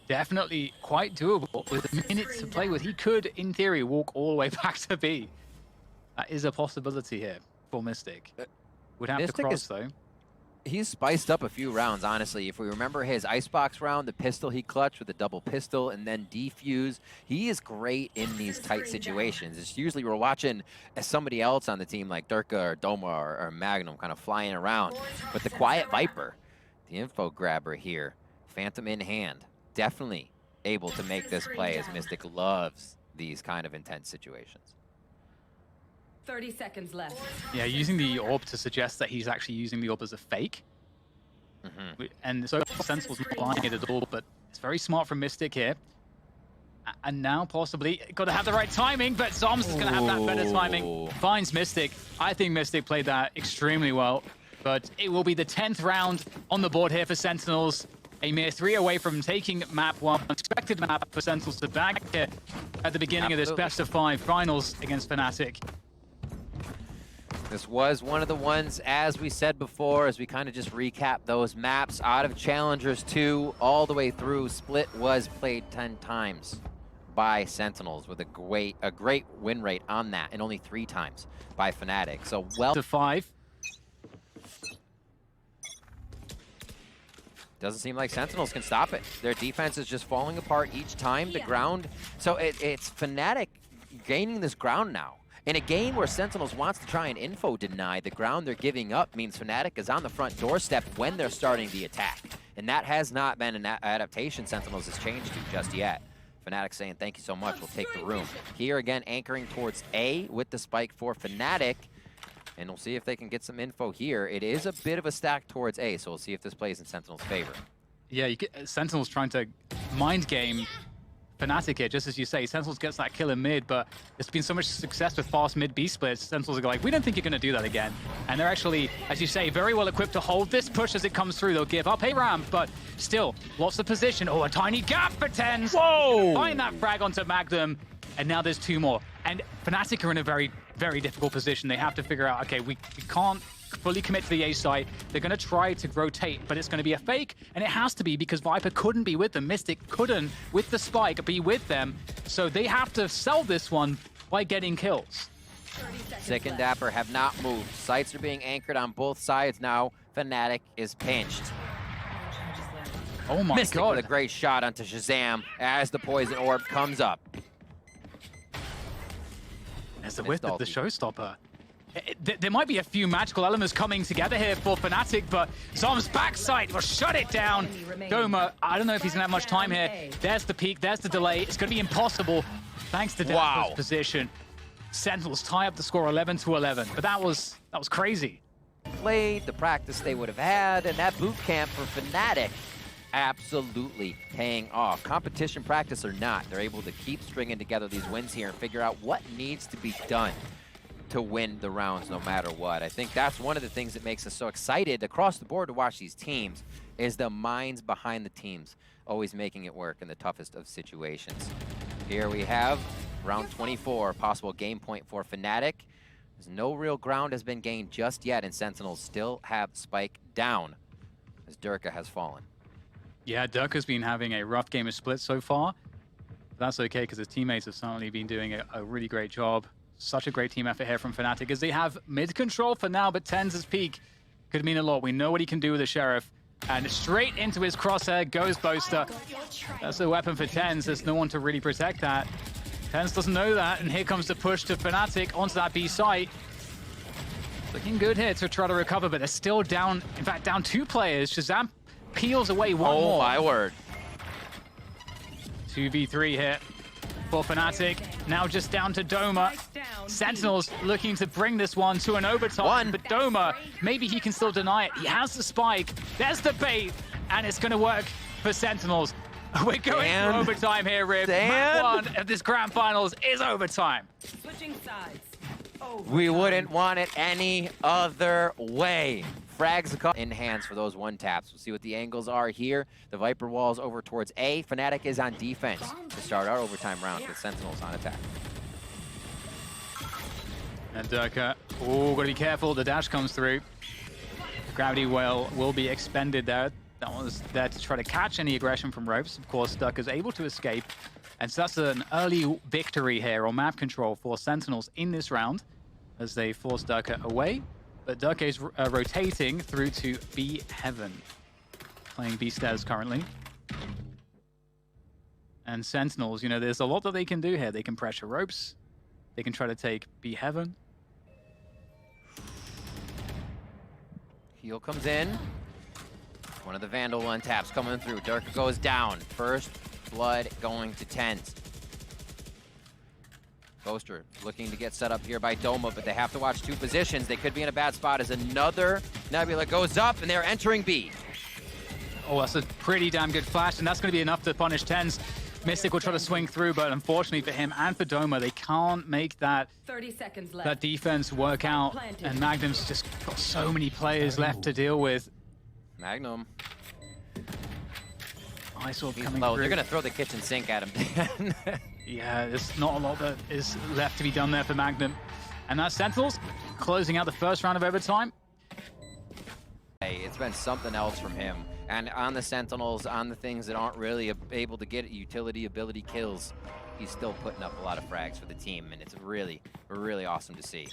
Definitely quite doable with minutes to play with. He could, in theory, walk all the way back to B. That is a possibility here for Mystic. Would have Mystic to cross, though. He's spiced up a few rounds, honestly. If we remember his Icebox round, the pistol he clutched with the double pistol and then defuse, he is great in these tight situations. It's usually we're watching as somebody else on the team like Durka or Doma or Magnum kind of flying around. But the Quiet Viper, the info grabber here, Phantom in hand, definitely able to make this play as Mystic loves these kind of intense situations. 30 seconds left. Yeah, using the orb to suggest that he's actually using the orb as a fake. And so Sentinel's not buying it at all, but it's very smart from Mystic here. And now possibly, got to have the right timing, but Zoms is going to have that better timing. Finds Mystic. I think Mystic played that extremely well, but it will be the 10th round on the board here for Sentinels. A mere 3 away from taking map 1. Expected map for Sentinels to bag here at the beginning of this best-of-5 finals against Fnatic. This was one of the ones, as we said before, as we kind of just recap those maps, out of Challengers 2 all the way through, Split was played 10 times by Sentinels with a great win rate on that, and only 3 times by Fnatic. So well to 5. Doesn't seem like Sentinels can stop it. Their defense is just falling apart each time. The ground, so it's Fnatic gaining this ground now. In a game where Sentinels wants to try and info deny, the ground they're giving up means Fnatic is on the front doorstep when they're starting the attack. And that has not been an adaptation Sentinels has changed to just yet. Fnatic saying, thank you so much, we'll take the room. Here again, anchoring towards A with the spike for Fnatic. And we'll see if they can get some info here. It is a bit of a stack towards A, so we'll see if this plays in Sentinels' favor. Yeah, Sentinels trying to mind game Fnatic here, just as you say. Sentinels gets that kill in mid, but there's been so much success with fast mid B splits. Sentinels are like, we don't think you're going to do that again. And they're actually, as you say, very well equipped to hold this push as it comes through. They'll give up a ramp, but still, lots of position. Oh, a tiny gap for TenZ. Whoa! Find that frag onto Magnum, and now there's 2 more. And Fnatic are in a very, very difficult position. They have to figure out, okay, we can't fully commit to the A site. They're going to try to rotate, but it's going to be a fake, and it has to be because Viper couldn't be with them. Mystic couldn't, with the spike, be with them. So they have to sell this one by getting kills. Sick and Dapper have not moved. Sights are being anchored on both sides now. Fnatic is pinched. Oh my Mystic god. with a great shot onto Shazam as the poison orb comes up. There's the whip of the showstopper. There might be a few magical elements coming together here for Fnatic, but Zom's backside will shut it down. Doma, I don't know if he's going to have much time here. There's the peak, there's the delay. It's going to be impossible thanks to Dapper's position. Sentinels tie up the score 11-11, but that was crazy. Played the practice they would have had, and that boot camp for Fnatic absolutely paying off. Competition practice or not, they're able to keep stringing together these wins here and figure out what needs to be done to win the rounds no matter what. I think that's one of the things that makes us so excited across the board to watch these teams, is the minds behind the teams always making it work in the toughest of situations. Here we have round 24, possible game point for Fnatic. There's no real ground has been gained just yet, and Sentinels still have Spike down as Durka has fallen. Yeah, Durka's been having a rough game of Split so far. But that's okay, because his teammates have certainly been doing a really great job. Such a great team effort here from Fnatic as they have mid control for now, but TenZ's peak could mean a lot. We know what he can do with the Sheriff. And straight into his crosshair goes Boaster. That's the weapon for TenZ. There's no one to really protect that. TenZ doesn't know that, and here comes the push to Fnatic onto that B site. Looking good here to try to recover, but they're still down, in fact, down 2 players. Shazam peels away one more. Oh my word. 2v3 here for Fnatic. Now just down to Doma. Sentinels looking to bring this one to an overtime, but Doma, maybe he can still deny it. He has the spike. There's the bait, and it's going to work for Sentinels. We're going to overtime here, Rib. Map 1 of this grand finals is overtime. Switching sides. We wouldn't want it any other way. frags in hands for those one taps. We'll see what the angles are here. The Viper wall's over towards A. Fnatic is on defense to start our overtime round with Sentinels on attack. And Durka, oh, gotta be careful. The dash comes through. Gravity well will be expended there. That was there to try to catch any aggression from Ropes. Of course, Durka's able to escape. And so that's an early victory here on map control for Sentinels in this round as they force Durka away. But Durka is rotating through to B Heaven, playing B stairs currently. And Sentinels, you know, there's a lot that they can do here. They can pressure Ropes. They can try to take B Heaven. Heal comes in. One of the Vandal one taps coming through. Durka goes down. First blood going to TenZ. Boaster looking to get set up here by Doma, but they have to watch two positions. They could be in a bad spot as another Nebula goes up, and they're entering B. Oh, that's a pretty damn good flash, and that's going to be enough to punish TenZ. Mystic will try to swing through, but unfortunately for him and for Doma, they can't make that 30 seconds left. that defense work out. And Magnum's just got so many players left to deal with. Magnum. Isorb He's coming low. through. They're going to throw the kitchen sink at him. Yeah, there's not a lot that is left to be done there for Magnum. And that's Sentinels closing out the first round of overtime. Hey, it's been something else from him. And on the Sentinels, on the things that aren't really able to get utility ability kills, he's still putting up a lot of frags for the team, and it's really, really awesome to see.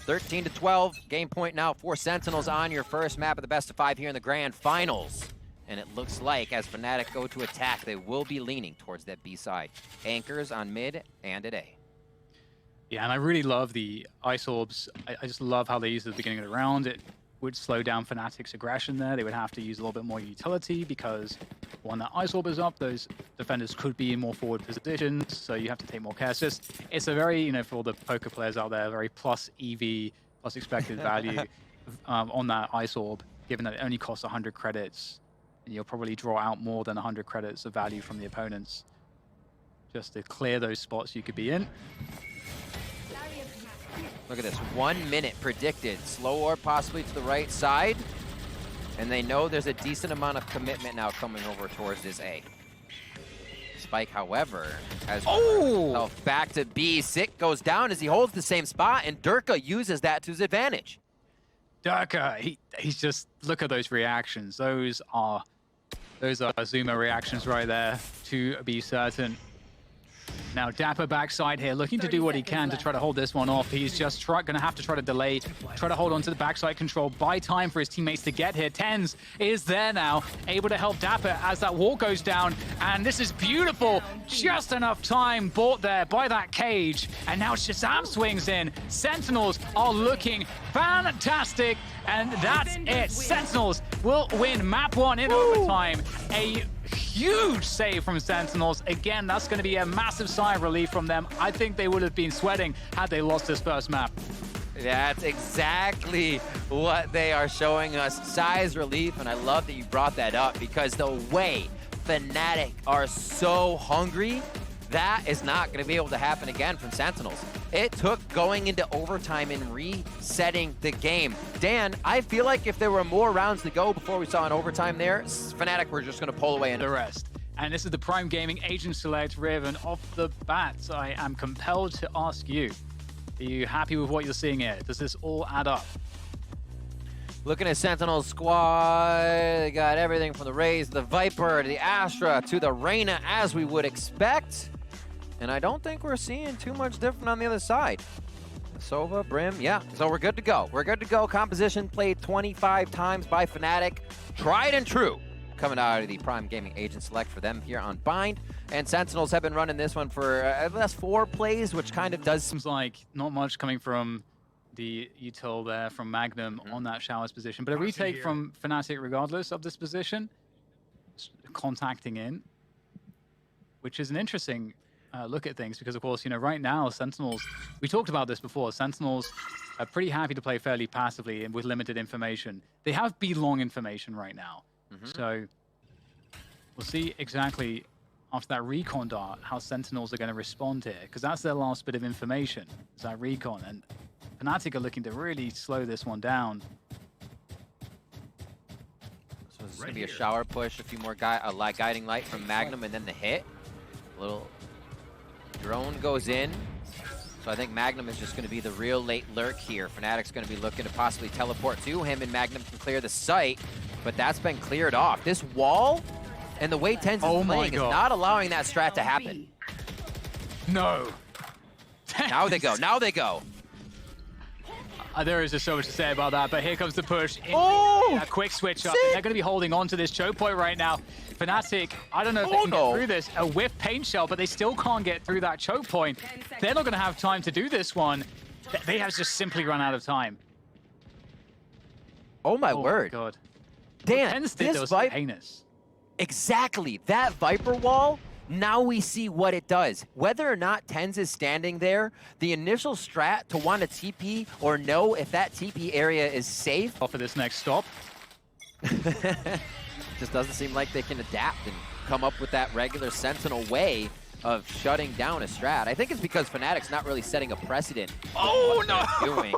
13-12, game point now for Sentinels on your first map of the best of 5 here in the grand finals. And it looks like as Fnatic go to attack, they will be leaning towards that B side. Anchors on mid and at A. Yeah, and I really love the Ice Orbs. I just love how they use it at the beginning of the round. It would slow down Fnatic's aggression there. They would have to use a little bit more utility because when that Ice Orb is up, those defenders could be in more forward positions, so you have to take more care. It's a very, you know, for all the poker players out there, very plus EV, plus expected value on that Ice Orb, given that it only costs 100 credits. And you'll probably draw out more than 100 credits of value from the opponents just to clear those spots you could be in. Look at this, 1 minute predicted. Slow orb possibly to the right side. And they know there's a decent amount of commitment now coming over towards this A. Spike, however, has back to B. Sick goes down as he holds the same spot, and Durka uses that to his advantage. Durka, he's just, look at those reactions. Those are Zuma reactions right there, to be certain. Now Dapper backside here, looking to do what he can to try to hold this one off. He's just going to have to try to delay, try to hold on to the backside control, buy time for his teammates to get here. TenZ is there now, able to help Dapper as that wall goes down. And this is beautiful. Just enough time bought there by that cage. And now Shazam swings in. Sentinels are looking fantastic. And that's it. Sentinels will win map 1 in overtime. A huge save from Sentinels. Again, that's going to be a massive sigh of relief from them. I think they would have been sweating had they lost this first map. That's exactly what they are showing us. Sighs relief, and I love that you brought that up because the way Fnatic are so hungry, that is not going to be able to happen again from Sentinels. It took going into overtime and resetting the game. Dan, I feel like if there were more rounds to go before we saw an overtime there, Fnatic were just going to pull away in the rest. And this is the Prime Gaming Agent Select Riven off the bat. I am compelled to ask you, are you happy with what you're seeing here? Does this all add up? Looking at Sentinel's squad, they got everything from the Raze, the Viper, to the Astra, to the Reyna, as we would expect. And I don't think we're seeing too much different on the other side. Sova, Brim, yeah, so we're good to go. We're good to go. Composition played 25 times by Fnatic. Tried and true. Coming out of the Prime Gaming Agent Select for them here on Bind. And Sentinels have been running this one for at least 4 plays, which kind of does... Seems like not much coming from the util there from Magnum on that Showers position. But a retake from Fnatic regardless of this position. Contacting in. Which is an interesting... look at things because, of course, you know, right now, Sentinels, we talked about this before, Sentinels are pretty happy to play fairly passively and with limited information. They have B-long information right now. So we'll see exactly after that recon dart how Sentinels are going to respond here because that's their last bit of information, is that recon. And Fnatic are looking to really slow this one down. It's gonna be a shower push, a few more guiding light from Magnum, and then the hit. A little drone goes in. So I think Magnum is just gonna be the real late lurk here. Fnatic's gonna be looking to possibly teleport to him, and Magnum can clear the site, but that's been cleared off. This wall and the way TenZ is playing is not allowing that strat to happen. No. Now they go, now they go. There is just so much to say about that, but here comes the push. Oh! A quick switch up, and they're going to be holding on to this choke point right now. Fnatic, I don't know if they can get through this. A whiff paint shell, but they still can't get through that choke point. They're not going to have time to do this one. They have just simply run out of time. Oh my word. My God. Dan, this was heinous. Exactly. That Viper wall, now we see what it does. Whether or not TenZ is standing there, the initial strat to want to TP or know if that TP area is safe. For this next stop. Just doesn't seem like they can adapt and come up with that regular Sentinel way of shutting down a strat. I think it's because Fnatic's not really setting a precedent. Oh, no! Doing.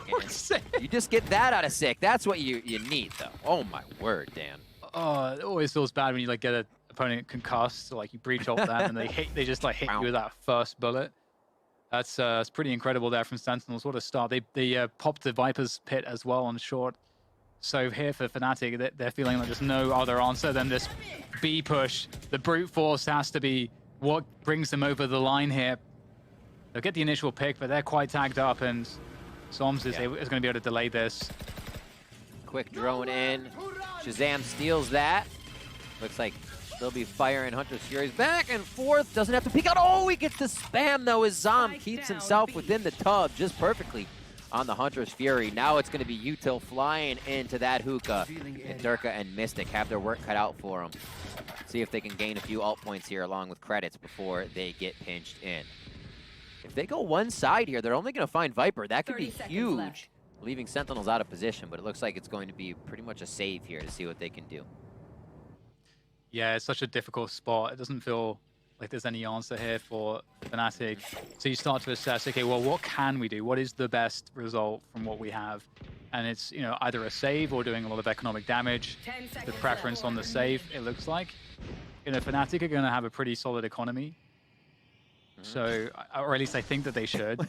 You just get that out of sick. That's what you need, though. Oh, my word, Dan. Oh, it always feels bad when you like get an opponent concussed, so like you breach ult them and they just like hit you with that first bullet. That's pretty incredible there from Sentinels. What a start. They popped the Viper's pit as well on short. So here for Fnatic, they're feeling like there's no other answer than this B push. The brute force has to be what brings them over the line here. They'll get the initial pick, but they're quite tagged up, and Soms is going to be able to delay this. Quick drone in. Shazam steals that. Looks like they'll be firing Hunter's Furies back and forth. Doesn't have to peek out. Oh, he gets the spam, though, as Zom keeps himself within the tub just perfectly on the Hunter's Fury. Now it's going to be Util flying into that hookah. And Durka and Mystic have their work cut out for them. See if they can gain a few ult points here along with credits before they get pinched in. If they go one side here, they're only going to find Viper. That could be huge, leaving Sentinels out of position, but it looks like it's going to be pretty much a save here to see what they can do. Yeah, it's such a difficult spot. It doesn't feel like there's any answer here for Fnatic. So you start to assess, okay, well, what can we do? What is the best result from what we have? And it's, you know, either a save or doing a lot of economic damage. The preference on the save, it looks like. You know, Fnatic are going to have a pretty solid economy. So, or at least I think that they should.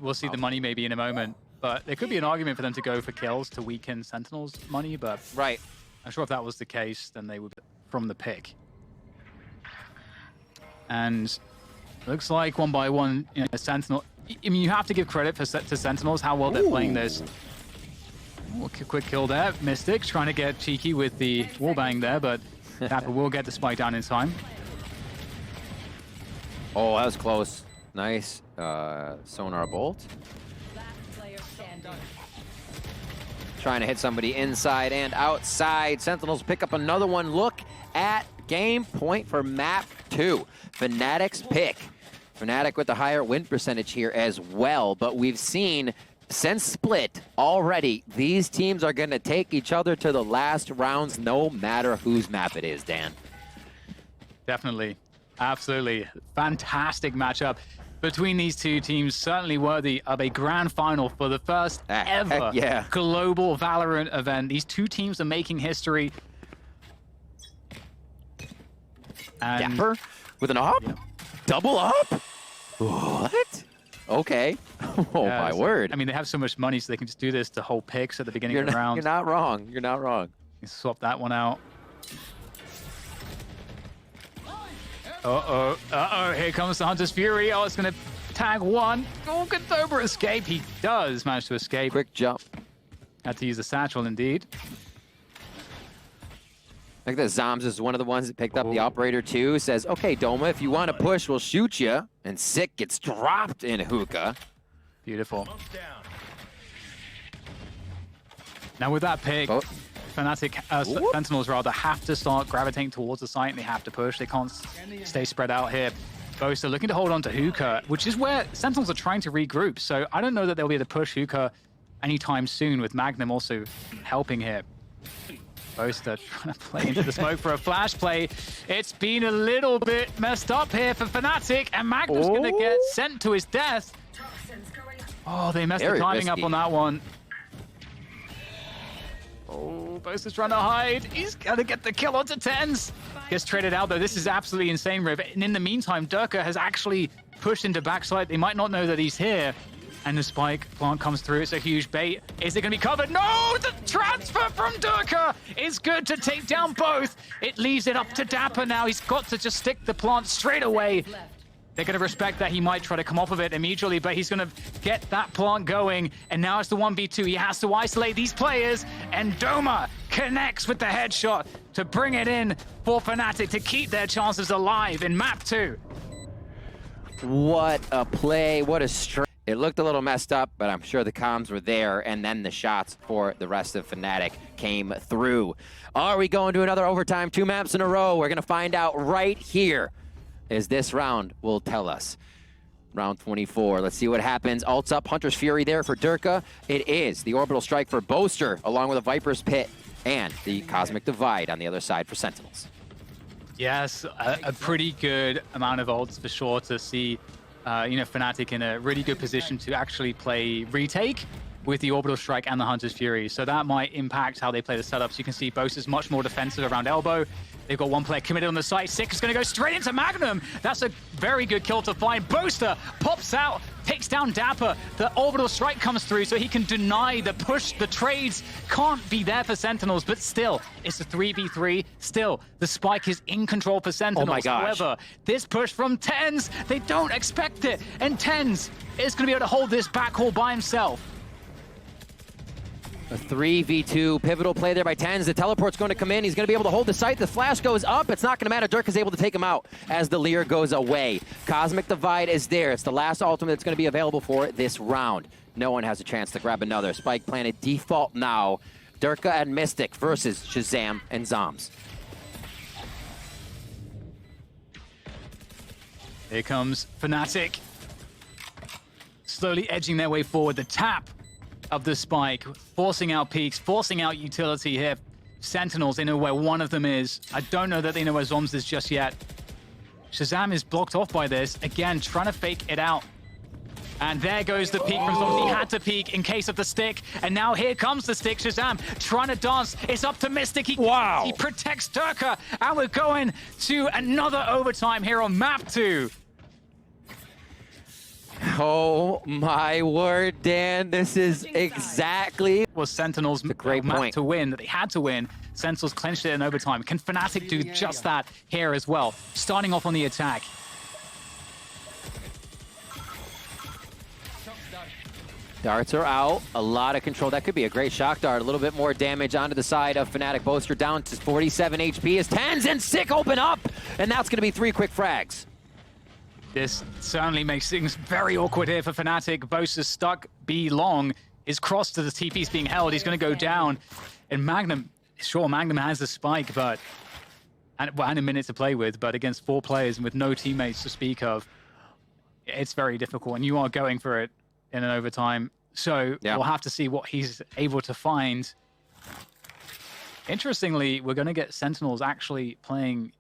We'll see the money maybe in a moment. But there could be an argument for them to go for kills to weaken Sentinels' money, but I'm sure if that was the case, then they would from the pick. And looks like one by one, you know, Sentinel. I mean, you have to give credit to Sentinels how well they're playing this. Ooh, quick kill there. Mystic trying to get cheeky with the wallbang there, but Dapper will get the spike down in time. Oh, that was close. Nice sonar bolt. Trying to hit somebody inside and outside. Sentinels pick up another one. Look at game point for map 2. Fnatic's pick. Fnatic with the higher win percentage here as well, but we've seen since split already, these teams are going to take each other to the last rounds no matter whose map it is, Dan. Definitely. Absolutely. Fantastic matchup between these two teams. Certainly worthy of a grand final for the first ever global Valorant event. These two teams are making history. And Dapper with an up? Double up? What? Okay. Oh, my word. I mean, they have so much money, so they can just do this to hold picks at the beginning of the round. You're not wrong. You're not wrong. You swap that one out. Uh-oh. Uh-oh. Here comes the Hunter's Fury. Oh, it's going to tag one. Oh, can Dober escape? He does manage to escape. Quick jump. Had to use the satchel, indeed. I think that Zoms is one of the ones that picked up the operator too. Says, okay, Doma, if you want to push, we'll shoot you. And Sick gets dropped in hookah. Beautiful. Now with that pick, Fnatic, Sentinels rather, have to start gravitating towards the site and they have to push. They can't stay spread out here. Both are looking to hold on to hookah, which is where Sentinels are trying to regroup. So I don't know that they'll be able to push hookah anytime soon, with Magnum also helping here. Boaster trying to play into the smoke for a flash play. It's been a little bit messed up here for Fnatic, and Magnum's going to get sent to his death. Oh, they messed the timing up on that one. Oh. Oh, Bosa's trying to hide. He's gonna get the kill onto Tens. Gets traded out though. This is absolutely insane, Riv. And in the meantime, Durka has actually pushed into backside. They might not know that he's here. And the spike plant comes through. It's a huge bait. Is it going to be covered? No! The transfer from Durka is good to take down both. It leaves it up to Dapper now. He's got to just stick the plant straight away. They're going to respect that. He might try to come off of it immediately, but he's going to get that plant going. And now it's the 1v2. He has to isolate these players. And Doma connects with the headshot to bring it in for Fnatic to keep their chances alive in map 2. What a play. What a strike. It looked a little messed up, but I'm sure the comms were there, and then the shots for the rest of Fnatic came through. Are we going to another overtime? 2 maps in a row. We're going to find out right here, as this round will tell us. Round 24. Let's see what happens. Ults up, Hunter's Fury there for Durka. It is the Orbital Strike for Boaster, along with a Viper's Pit, and the Cosmic Divide on the other side for Sentinels. Yes, a pretty good amount of ults for sure to see Fnatic in a really good position to actually play retake with the Orbital Strike and the Hunter's Fury. So that might impact how they play the setups. You can see Boast is much more defensive around elbow. They've got one player committed on the site. Six is going to go straight into Magnum. That's a very good kill to find. Boaster pops out, takes down Dapper. The Orbital Strike comes through so he can deny the push. The trades can't be there for Sentinels, but still, it's a 3v3. Still, the spike is in control for Sentinels. Oh my gosh. However, this push from Tens, they don't expect it. And Tens is going to be able to hold this backhaul by himself. A 3v2 pivotal play there by Tens. The teleport's going to come in. He's going to be able to hold the site. The flash goes up. It's not going to matter. Dirk is able to take him out as the Leer goes away. Cosmic Divide is there. It's the last ultimate that's going to be available for this round. No one has a chance to grab another. Spike planted default now. Durka and Mystic versus Shazam and Zoms. Here comes Fnatic. Slowly edging their way forward. The tap of the spike, forcing out peaks, forcing out utility here. Sentinels, they know where one of them is. I don't know that they know where Zoms is just yet. Shazam is blocked off by this. Again, trying to fake it out. And there goes the peek from Zoms. He had to peek in case of the stick. And now here comes the stick. Shazam trying to dance. It's up to Mystic. He protects Durka. And we're going to another overtime here on map 2. Oh my word, Dan. This is exactly was Sentinels' great map point to win, that they had to win. Sentinels clinched it in overtime. Can Fnatic do just that here as well? Starting off on the attack. Darts are out. A lot of control. That could be a great shock dart. A little bit more damage onto the side of Fnatic. Boaster down to 47 HP as Tens and Sick open up. And that's going to be 3 quick frags. This certainly makes things very awkward here for Fnatic. Boaster's stuck B long. His cross to the TP's being held. He's going to go down. And Magnum, sure, Magnum has the spike, but and a minute to play with, but against 4 players and with no teammates to speak of, it's very difficult. And you are going for it in an overtime. So we'll have to see what he's able to find. Interestingly, we're going to get Sentinels actually playing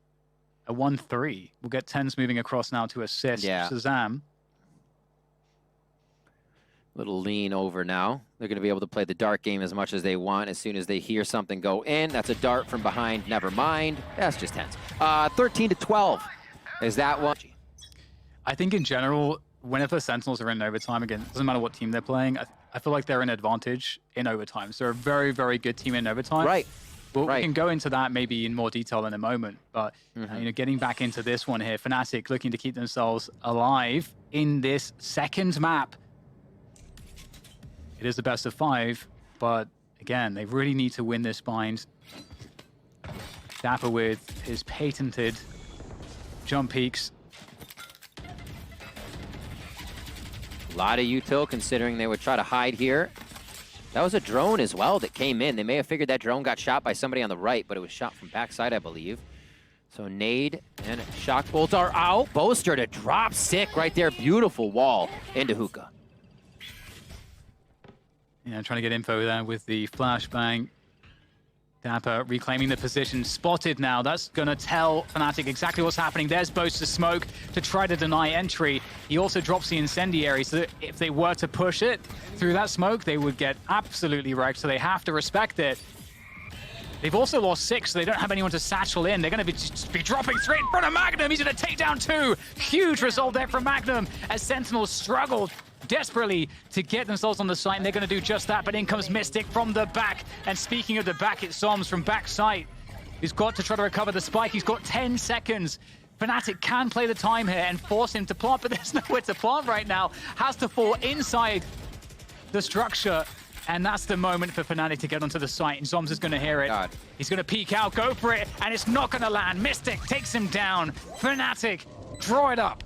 a 1-3. We'll get Tens moving across now to assist Shazam. Little lean over now. They're going to be able to play the dart game as much as they want. As soon as they hear something go in, that's a dart from behind. Never mind. That's just Tens. 13-12. Is that one? I think in general, whenever Sentinels are in overtime, again, it doesn't matter what team they're playing, I feel like they're an advantage in overtime. So they're a very, very good team in overtime. Right. Well, we can go into that maybe in more detail in a moment, but getting back into this one here, Fnatic looking to keep themselves alive in this second map. It is the best of 5, but again, they really need to win this bind. Dapper with his patented jump peaks. A lot of util considering they would try to hide here. That was a drone as well that came in. They may have figured that drone got shot by somebody on the right, but it was shot from backside, I believe. So nade and shock bolt are out. Boaster to drop Sick right there. Beautiful wall into Hookah. Yeah, trying to get info there with the flashbang. Dapper reclaiming the position, spotted now. That's going to tell Fnatic exactly what's happening. There's Boaster's smoke to try to deny entry. He also drops the incendiary, so that if they were to push it through that smoke, they would get absolutely wrecked, so they have to respect it. They've also lost 6, so they don't have anyone to satchel in. They're going to be dropping straight in front of Magnum. He's going to take down 2. Huge result there from Magnum as Sentinels struggled desperately to get themselves on the site, and they're going to do just that. But in comes Mystic from the back. And speaking of the back, it's Zoms from backside. He's got to try to recover the spike. He's got 10 seconds. Fnatic can play the time here and force him to plant, but there's nowhere to plant right now. Has to fall inside the structure. And that's the moment for Fnatic to get onto the site, and Zoms is going to hear it. God. He's going to peek out, go for it, and it's not going to land. Mystic takes him down. Fnatic, draw it up.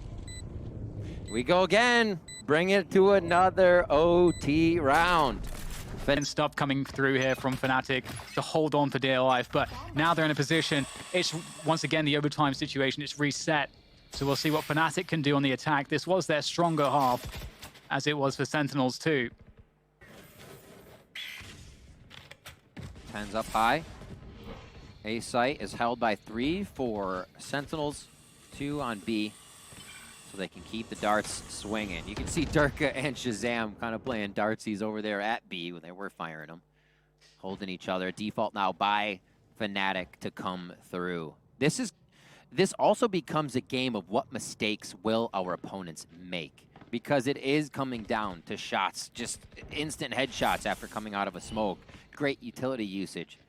We go again. Bring it to another OT round. And stuff coming through here from Fnatic to hold on for dear life, but now they're in a position. It's, once again, the overtime situation. It's reset. So we'll see what Fnatic can do on the attack. This was their stronger half, as it was for Sentinels too. 10's up high. A site is held by 3 for Sentinels, 2 on B, so they can keep the darts swinging. You can see Durka and Shazam kind of playing dartsies over there at B when they were firing them, holding each other. Default now by Fnatic to come through. This also becomes a game of what mistakes will our opponents make, because it is coming down to shots, just instant headshots after coming out of a smoke. Great utility usage.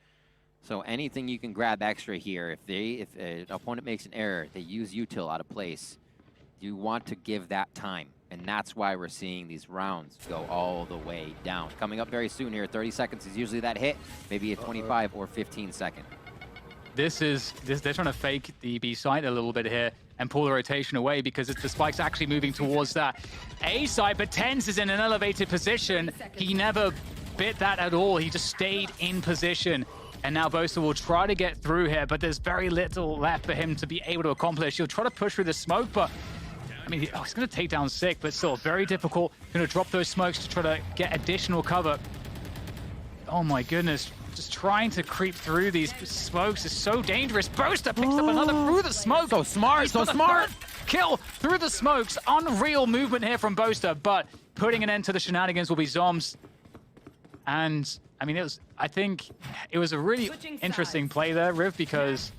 So anything you can grab extra here. If an opponent makes an error, they use util out of place. You want to give that time, and that's why we're seeing these rounds go all the way down. Coming up very soon here, 30 seconds is usually that hit, maybe a 25 or 15 second. They're trying to fake the B site a little bit here and pull the rotation away, because the spike's actually moving towards that A site, but TenZ is in an elevated position. He never bit that at all. He just stayed in position. And now Boaster will try to get through here, but there's very little left for him to be able to accomplish. He'll try to push through the smoke, but I mean, he's going to take down Sick, but still very difficult. Going to drop those smokes to try to get additional cover. Oh my goodness. Just trying to creep through these smokes is so dangerous. Boaster picks up another through the smoke. So smart, so smart. Kill through the smokes. Unreal movement here from Boaster, but putting an end to the shenanigans will be Zoms. And I mean, I think it was a really interesting play there, Riv, because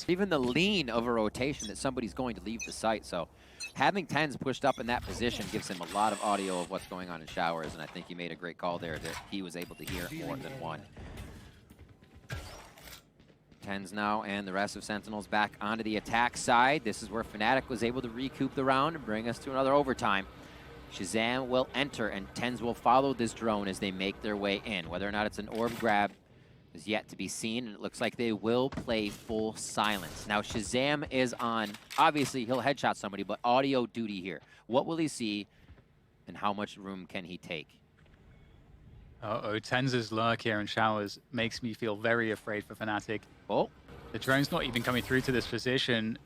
even the lean of a rotation that somebody's going to leave the site. So having TenZ pushed up in that position gives him a lot of audio of what's going on in showers, and I think he made a great call there that he was able to hear more than one. TenZ now and the rest of Sentinels back onto the attack side. This is where Fnatic was able to recoup the round and bring us to another overtime. Shazam will enter, and TenZ will follow this drone as they make their way in. Whether or not it's an orb grab is yet to be seen, and it looks like they will play full silence. Now, Shazam is on. Obviously, he'll headshot somebody, but audio duty here. What will he see, and how much room can he take? Uh-oh, TenZ's lurk here in showers makes me feel very afraid for Fnatic. Oh. The drone's not even coming through to this position.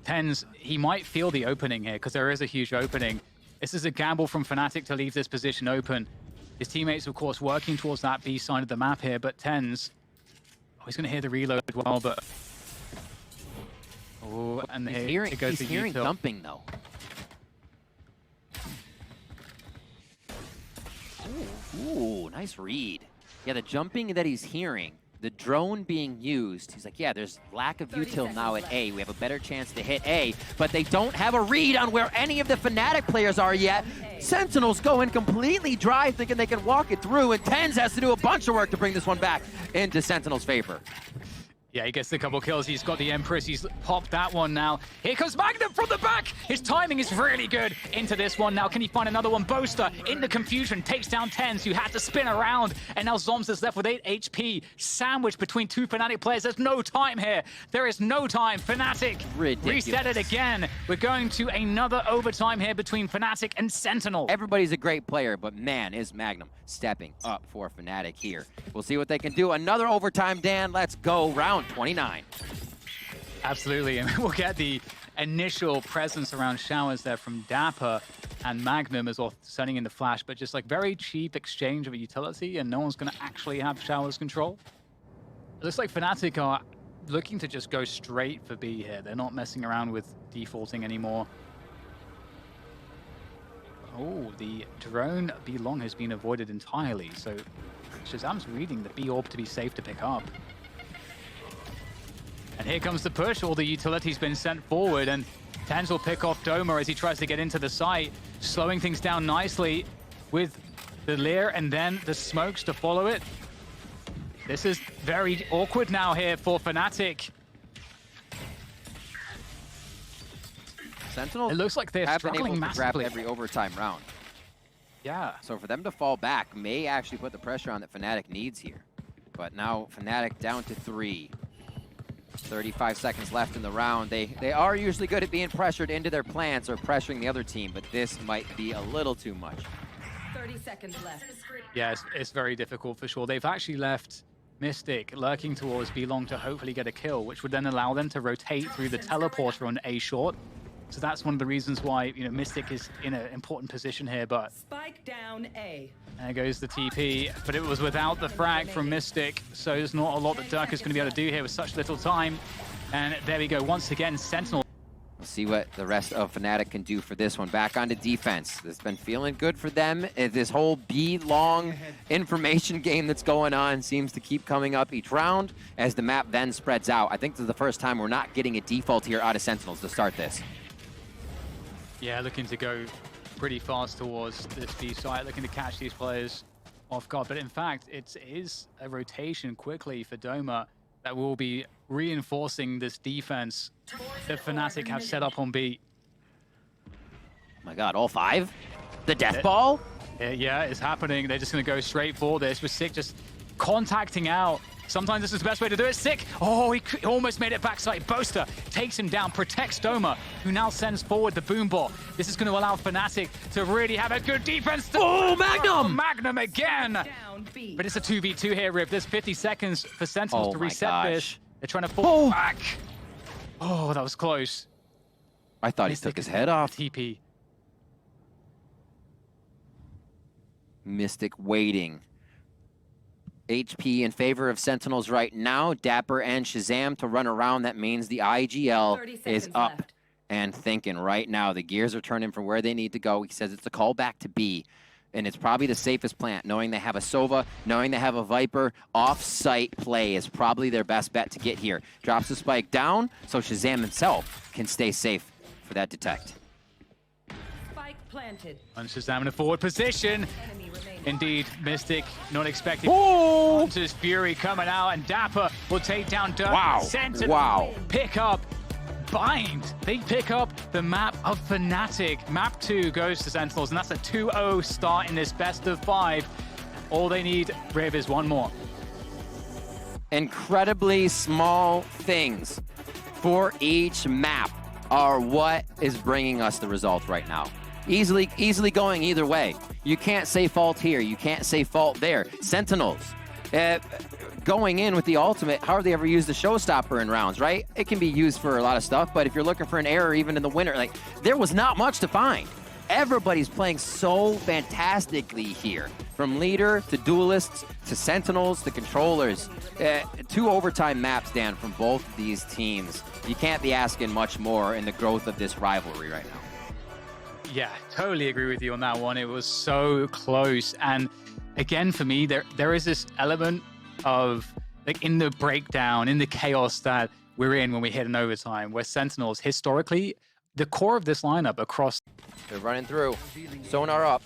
TenZ, he might feel the opening here, because there is a huge opening. This is a gamble from Fnatic to leave this position open. His teammates, of course, working towards that B side of the map here, but TenZ, he's going to hear the reload well, but... Oh, and he's here hearing thumping, though. Ooh, nice read. Yeah, the jumping that he's hearing, the drone being used, he's like, yeah, there's lack of util now at A. We have a better chance to hit A, but they don't have a read on where any of the Fnatic players are yet. Sentinels going completely dry, thinking they can walk it through, and TenZ has to do a bunch of work to bring this one back into Sentinels' favor. Yeah, he gets a couple kills. He's got the Empress. He's popped that one now. Here comes Magnum from the back. His timing is really good into this one. Now, can he find another one? Boaster, in the confusion, takes down TenZ, who had to spin around. And now Zoms is left with 8 HP. Sandwiched between 2 Fnatic players. There's no time here. There is no time. Fnatic reset it again. We're going to another overtime here between Fnatic and Sentinel. Everybody's a great player, but man, is Magnum stepping up for Fnatic here. We'll see what they can do. Another overtime, Dan. Let's go. Round 29. Absolutely, and we'll get the initial presence around showers there from Dapper and Magnum as well, sending in the flash, but just like very cheap exchange of a utility, and no one's going to actually have showers control. It looks like Fnatic are looking to just go straight for B here. They're not messing around with defaulting anymore. Oh, the drone B long has been avoided entirely, so Shazam's reading the B orb to be safe to pick up. And here comes the push. All the utility's been sent forward, and Tens will pick off Doma as he tries to get into the site, slowing things down nicely with the Leer and then the smokes to follow it. This is very awkward now here for Fnatic. Sentinels It looks like they're have been struggling able to grab massively. every overtime round. Yeah. So for them to fall back may actually put the pressure on that Fnatic needs here. But now Fnatic down to 3. 35 seconds left in the round. They are usually good at being pressured into their plants or pressuring the other team, but this might be a little too much. 30 seconds left. Yeah, it's very difficult for sure. They've actually left Mystic lurking towards B long to hopefully get a kill, which would then allow them to rotate through the teleporter on A short. So that's one of the reasons why, you know, Mystic is in an important position here, but Spike down A. there goes the TP, but it was without the frag from Mystic, so there's not a lot that Dirk is going to be able to do here with such little time. And there we go, once again, Sentinel. We'll see what the rest of Fnatic can do for this one. Back onto defense. It's been feeling good for them. This whole B-long information game that's going on seems to keep coming up each round as the map then spreads out. I think this is the first time we're not getting a default here out of Sentinels to start this. Yeah, looking to go pretty fast towards this B site, looking to catch these players off guard. But in fact, it is a rotation quickly for Doma that will be reinforcing this defense that Fnatic have set up on B. Oh my god, all 5? The death ball? Yeah, it's happening. They're just going to go straight for this with Sick just contacting out. Sometimes this is the best way to do it. Sick! Oh, he almost made it backside. Boaster takes him down, protects Doma, who now sends forward the boom ball. This is going to allow Fnatic to really have a good defense. Oh, Magnum! Oh, Magnum again! Down B. But it's a 2v2 here, Rip. There's 50 seconds for Sentinels to my reset gosh. this. They're trying to fall back. Oh, that was close. I thought he Mystic took his is head off. TP. Mystic waiting. HP in favor of Sentinels right now. Dapper and Shazam to run around. That means the 30 IGL is seconds up left. and thinking right now. The gears are turning from where they need to go. He says it's a call back to B, and it's probably the safest plant. Knowing they have a Sova, knowing they have a Viper, off-site play is probably their best bet to get here. Drops the spike down so Shazam himself can stay safe for that detect. Spike planted. And Shazam in a forward position. Enemy remaining. Indeed, Mystic not expecting. Oh! Hunter's Fury coming out, and Dapper will take down Dirk. Wow. Sentinel Wow. pick up Bind. They pick up the map of Fnatic. Map 2 goes to Sentinels, and that's a 2-0 start in this best of 5. All they need, Riv, is one more. Incredibly small things for each map are what is bringing us the result right now. Easily going either way. You can't say fault here. You can't say fault there. Sentinels, going in with the ultimate, hardly ever use the showstopper in rounds, right? It can be used for a lot of stuff, but if you're looking for an error even in the winter, like, there was not much to find. Everybody's playing so fantastically here. From leader to duelists to Sentinels to controllers. 2 overtime maps, Dan, from both of these teams. You can't be asking much more in the growth of this rivalry right now. Yeah, totally agree with you on that one. It was so close. And again, for me, there is this element of, like, in the breakdown, in the chaos that we're in when we hit an overtime, where Sentinels, historically, the core of this lineup across... They're running through. Sonar up.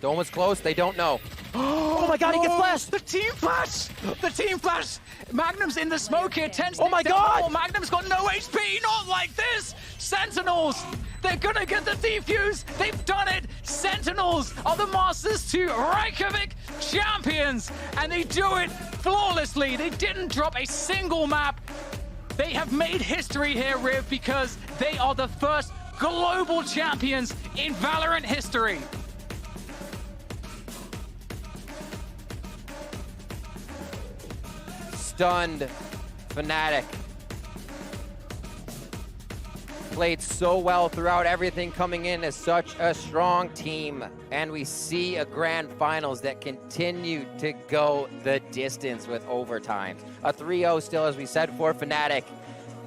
Dome was close. They don't know. Oh my god, he gets flashed! The team flash! The team flash! Magnum's in the smoke here. Oh my god! Oh, Magnum's got no HP! Not like this! Sentinels! They're gonna get the defuse! They've done it! Sentinels are the Masters 2 Reykjavik champions! And they do it flawlessly! They didn't drop a single map! They have made history here, Riv, because they are the first global champions in Valorant history! Stunned Fnatic. Played so well throughout everything, coming in as such a strong team. And we see a grand finals that continue to go the distance with overtimes. A 3-0 still, as we said, for Fnatic.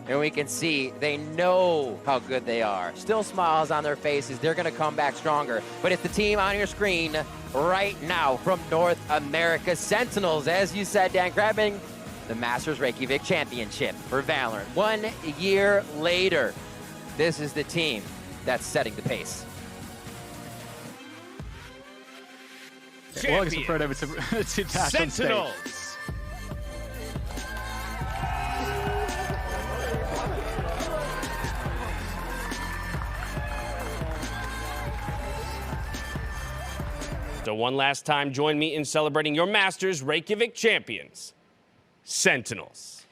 and we can see they know how good they are. Still smiles on their faces. They're going to come back stronger. But it's the team on your screen right now from North America, Sentinels, as you said, Dan, grabbing the Masters Reykjavik Championship for Valorant. 1 year later, this is the team that's setting the pace. Well, I guess we'll throw it over to Dash on stage. Sentinels. So one last time, join me in celebrating your Masters Reykjavik champions, Sentinels.